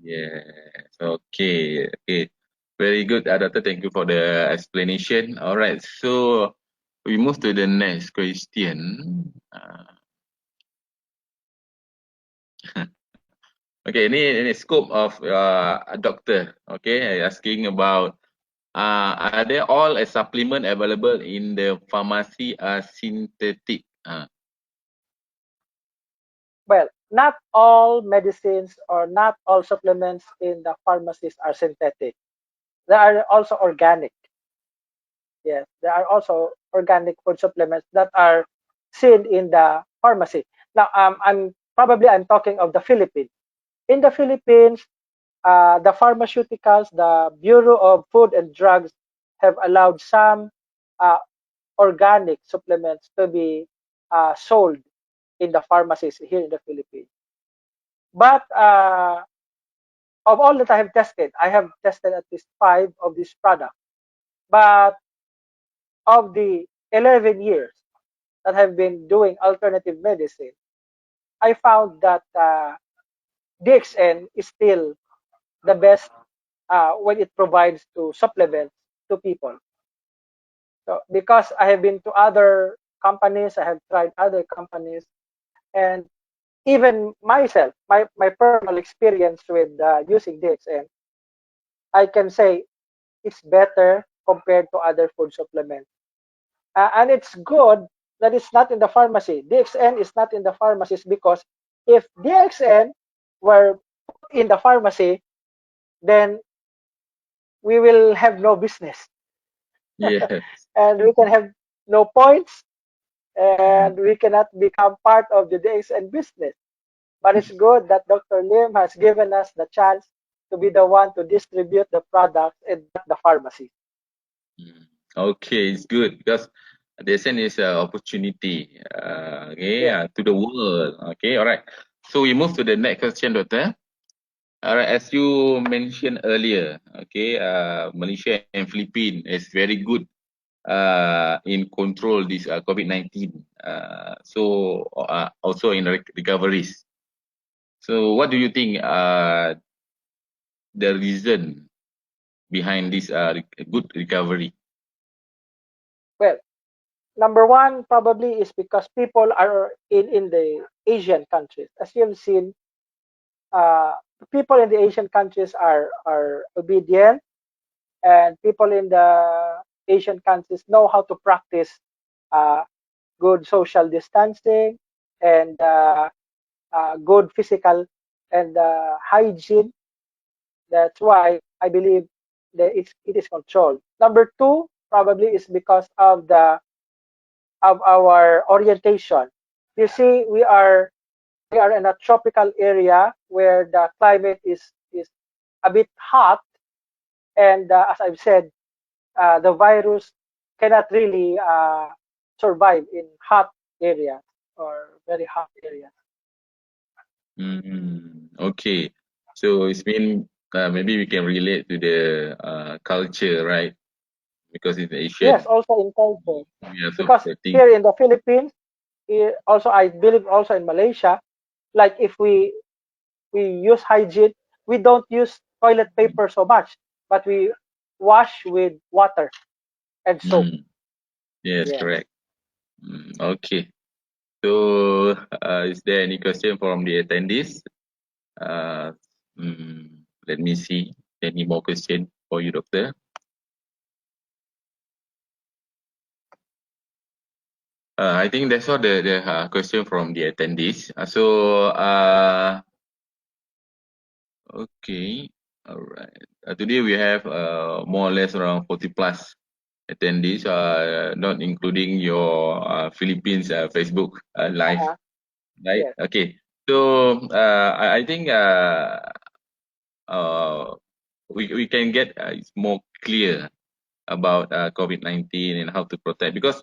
S2: Yes. Okay. Okay. Very good, Doctor. Thank you for the explanation. All right. So we move to the next question. Okay, ini scope of doctor. Okay, asking about are they all a supplement available in the pharmacy synthetic?
S1: Well, not all medicines or not all supplements in the pharmacies are synthetic. They are also organic. Yes, there are also organic food supplements that are seen in the pharmacy. Now, I'm talking of the Philippines. In the Philippines, the pharmaceuticals, the Bureau of Food and Drugs have allowed some uh, organic supplements to be sold in the pharmacies here in the Philippines. But of all that I have tested at least 5 of these products. But of the 11 years that I've been doing alternative medicine, I found that DXN is still the best when it provides to supplements to people. So because I have been to other companies, I have tried other companies, and even myself, my personal experience with using DXN, I can say it's better compared to other food supplements. And it's good that it's not in the pharmacy. DXN is not in the pharmacies because if DXN were put in the pharmacy, then we will have no business
S2: Yes.
S1: and we can have no points
S2: Mm.
S1: and we cannot become part of the DXN business. But it's good that Dr. Lim has given us the chance to be the one to distribute the products in the pharmacy.
S2: Mm. Okay, it's good because DSN is an opportunity, okay,
S1: Yes.
S2: to the world. Okay, all right. So we move to the next question, Doctor. All right, as you mentioned earlier, okay, Malaysia and Philippines is very good in control this COVID-19. So also in recoveries. So what do you think the reason behind this good recovery?
S1: Well, number one probably is because people are in the Asian countries. As you've seen, uh, people in the Asian countries are obedient, and people in the Asian countries know how to practice uh, good social distancing and good physical and hygiene. That's why I believe that it is controlled. Number two probably is because of our orientation. You see, we are in a tropical area where the climate is a bit hot, and as I've said, the virus cannot really survive in hot areas or very hot areas.
S2: Okay, so it's mean maybe we can relate to the culture, right? Because it's
S1: Yes,
S2: Asian,
S1: also in culture,
S2: we are so
S1: because
S2: protecting.
S1: here in the Philippines, also I believe also in Malaysia, like if we use hygiene, we don't use toilet paper so much, but we wash with water and soap.
S2: Mm, yes,
S1: Yes.
S2: correct. Okay. So, is there any question from the attendees? Uh, let me see. Any more question for you, Doctor? I think that's all the question from the attendees. Okay, all right. Today we have more or less around 40 plus attendees, not including your Philippines Facebook live,
S1: Uh-huh.
S2: right?
S1: Yes.
S2: Okay. So I think uh, we can get it's more clear about COVID-19 and how to protect because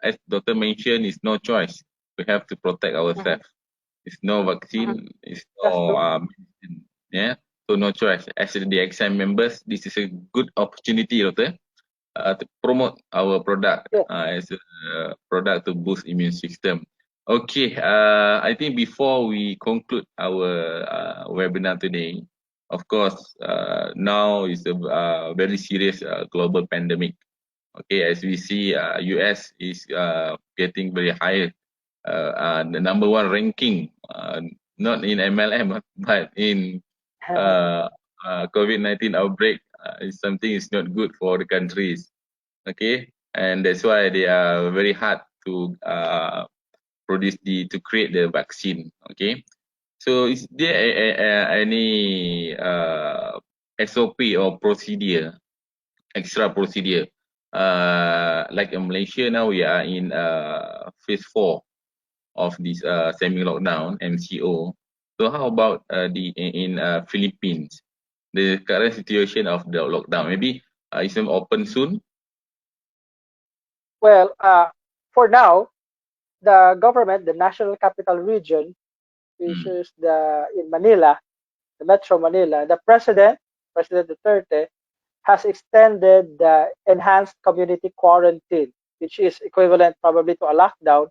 S2: as Doctor mentioned, it's no choice. We have to protect
S1: Mhm.
S2: ourselves. It's no
S1: Mhm.
S2: vaccine. It's
S1: That's
S2: no
S1: true.
S2: medicine. Yeah. So no choice. As the XM members, this is a good opportunity, Doctor, to promote our product
S1: Yes.
S2: as a product to boost immune system. Okay, I think before we conclude our webinar today, of course, now is a very serious global pandemic. Okay, as we see, US is getting very high, the number one ranking, not in MLM, but in uh, COVID-19 outbreak. Is something is not good for the countries. Okay, and that's why they are very hard to to create the vaccine. Okay, so is there any SOP or procedure, extra procedure like in Malaysia now, we are in phase 4 of this semi-lockdown, MCO. So how about in Philippines, the current situation of the lockdown? Maybe it's open soon.
S1: Well, for now, the government, the National Capital Region, which is in Manila, the Metro Manila, the President Duterte, has extended the enhanced community quarantine, which is equivalent probably to a lockdown,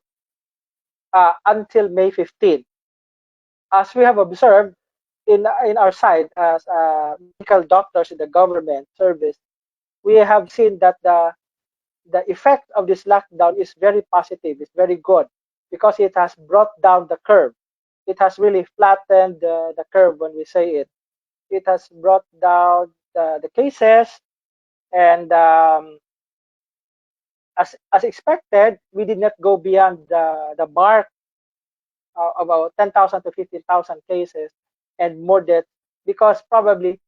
S1: until May 15. As we have observed in our side as medical doctors in the government service, we have seen that the effect of this lockdown is very positive, it's very good, because it has brought down the curve. It has really flattened the curve when we say it. It has brought down the cases, and as expected, we did not go beyond the mark of about 10,000 to 15,000 cases and more deaths, because probably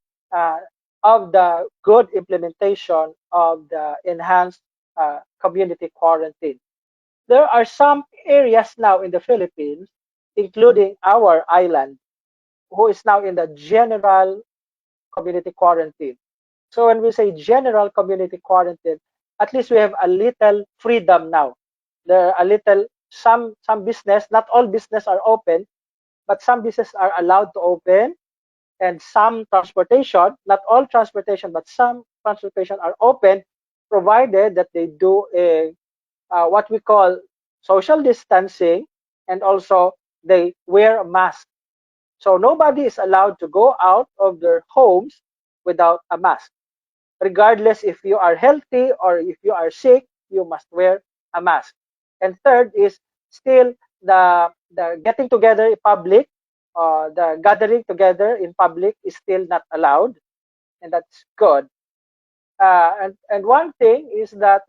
S1: of the good implementation of the enhanced community quarantine. There are some areas now in the Philippines, including our island, who is now in the general community quarantine. So when we say general community quarantine, at least we have a little freedom now. There are a little some business, not all business are open, but some business are allowed to open, and some transportation, not all transportation, but some transportation are open, provided that they do what we call social distancing, and also they wear a mask. So nobody is allowed to go out of their homes without a mask. Regardless if you are healthy or if you are sick, you must wear a mask. And third is still the getting together in public, the gathering together in public is still not allowed, and that's good. And one thing is that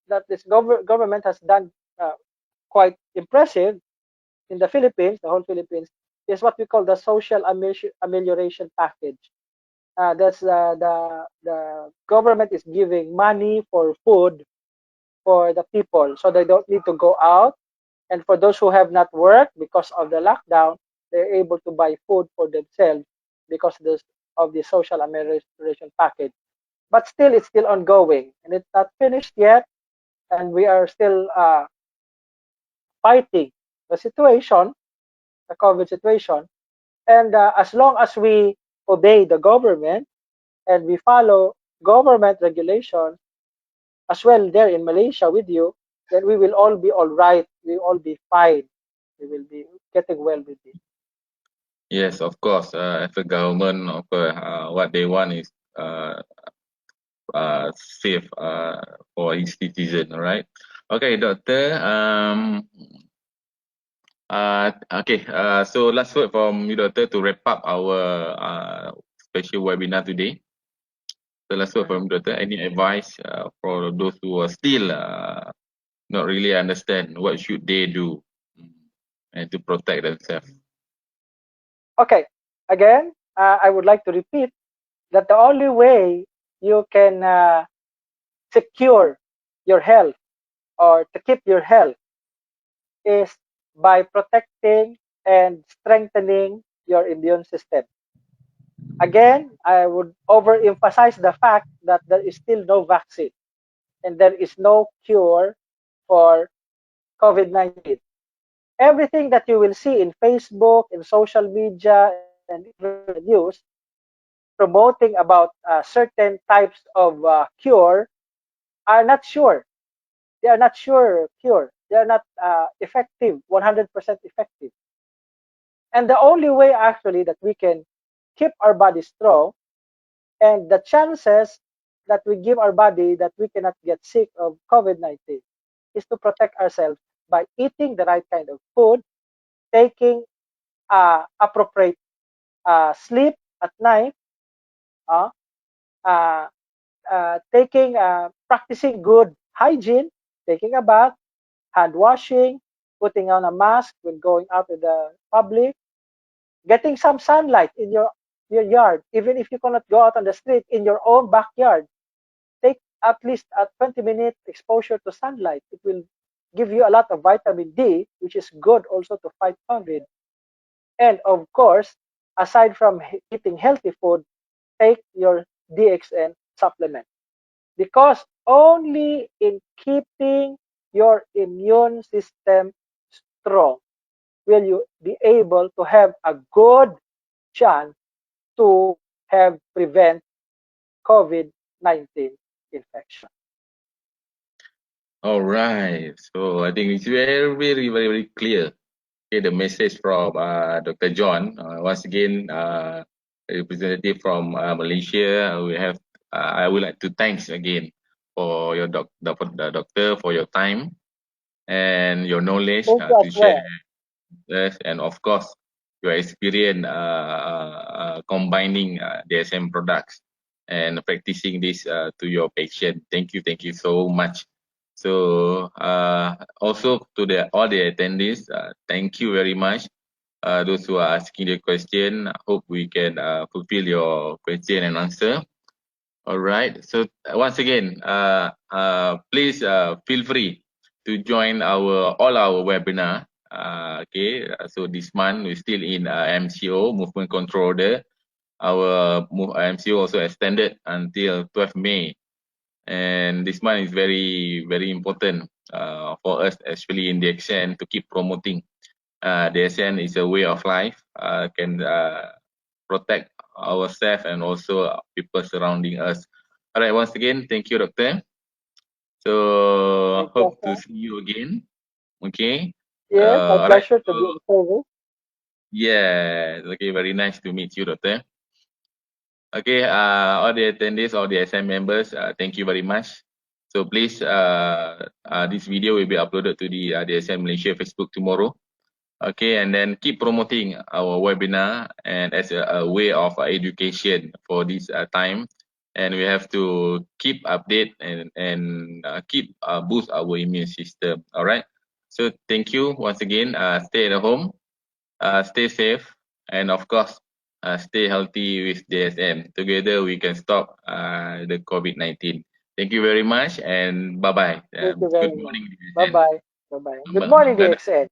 S1: that this government has done quite impressive in the Philippines, the whole Philippines, is what we call the social amelioration package. That's the government is giving money for food for the people, so they don't need to go out. And for those who have not worked because of the lockdown, they're able to buy food for themselves because of the social amelioration package. But still, it's still ongoing, and it's not finished yet, and we are still fighting the situation, the COVID situation. And as long as we obey the government and we follow government regulations as well there in Malaysia with you, then we will all be all right. We will all be fine. We will be getting well with it.
S2: Yes, of course. As a government, what they want is safe for his citizen, right? Okay, doctor. Okay. So last word from you, doctor, to wrap up our special webinar today. So last word from you, doctor. Any advice for those who are still not really understand what should they do and to protect themselves?
S1: Okay. Again, I would like to repeat that the only way you can secure your health or to keep your health is by protecting and strengthening your immune system. Again, I would overemphasize the fact that there is still no vaccine and there is no cure for COVID-19. Everything that you will see in Facebook, in social media, and even the news promoting about certain types of cure are not sure. They are not sure cure. They are not effective, 100% effective. And the only way actually that we can keep our body strong, and the chances that we give our body that we cannot get sick of COVID-19 is to protect ourselves by eating the right kind of food, taking appropriate sleep at night, practicing good hygiene, taking a bath, hand washing, putting on a mask when going out in the public, getting some sunlight in your yard, even if you cannot go out on the street, in your own backyard. at least a 20-minute exposure to sunlight. It will give you a lot of vitamin D, which is good also to fight COVID. And of course, aside from eating healthy food, take your DXN supplement. Because only in keeping your immune system strong will you be able to have a good chance to have prevent COVID-19 infection.
S2: All right. So I think it's very clear. Okay, the message from Dr. John. Once again, representative from Malaysia. I would like to thanks again for your the doctor for your time and your knowledge
S1: Thank you
S2: to
S1: as
S2: share.
S1: well.
S2: Yes, and of course your experience combining DSM products and practicing this to your patient. Thank you so much. So also to all the attendees, thank you very much. Those who are asking the question, I hope we can fulfill your question and answer. All right. So once again, please feel free to join all our webinar. Okay. So this month we're still in MCO, movement control order. Our MCO also extended until 12 May, and this month is very important for us, especially in the DXN, to keep promoting. DXN is a way of life. Can protect ourselves and also people surrounding us. All right, once again, thank you, Doctor. So
S1: Thank you as
S2: hope to
S1: well.
S2: see you again. Okay.
S1: Yes, my
S2: All right.
S1: pleasure to
S2: So,
S1: be of service.
S2: yeah. Okay. Very nice to meet you, Doctor. Okay. All the attendees, all the SM members, thank you very much. So please, this video will be uploaded to the DSM Malaysia Facebook tomorrow. Okay, and then keep promoting our webinar and as a way of education for this time, and we have to keep update and keep boost our immune system. All right. So thank you once again. Stay at home, stay safe, and of course, stay healthy with DSM. Together, we can stop the COVID-19. Thank you very much, and bye bye.
S1: Thank you very
S2: Good
S1: much.
S2: morning, DSM.
S1: Bye-bye. Bye-bye. Good morning, DXN.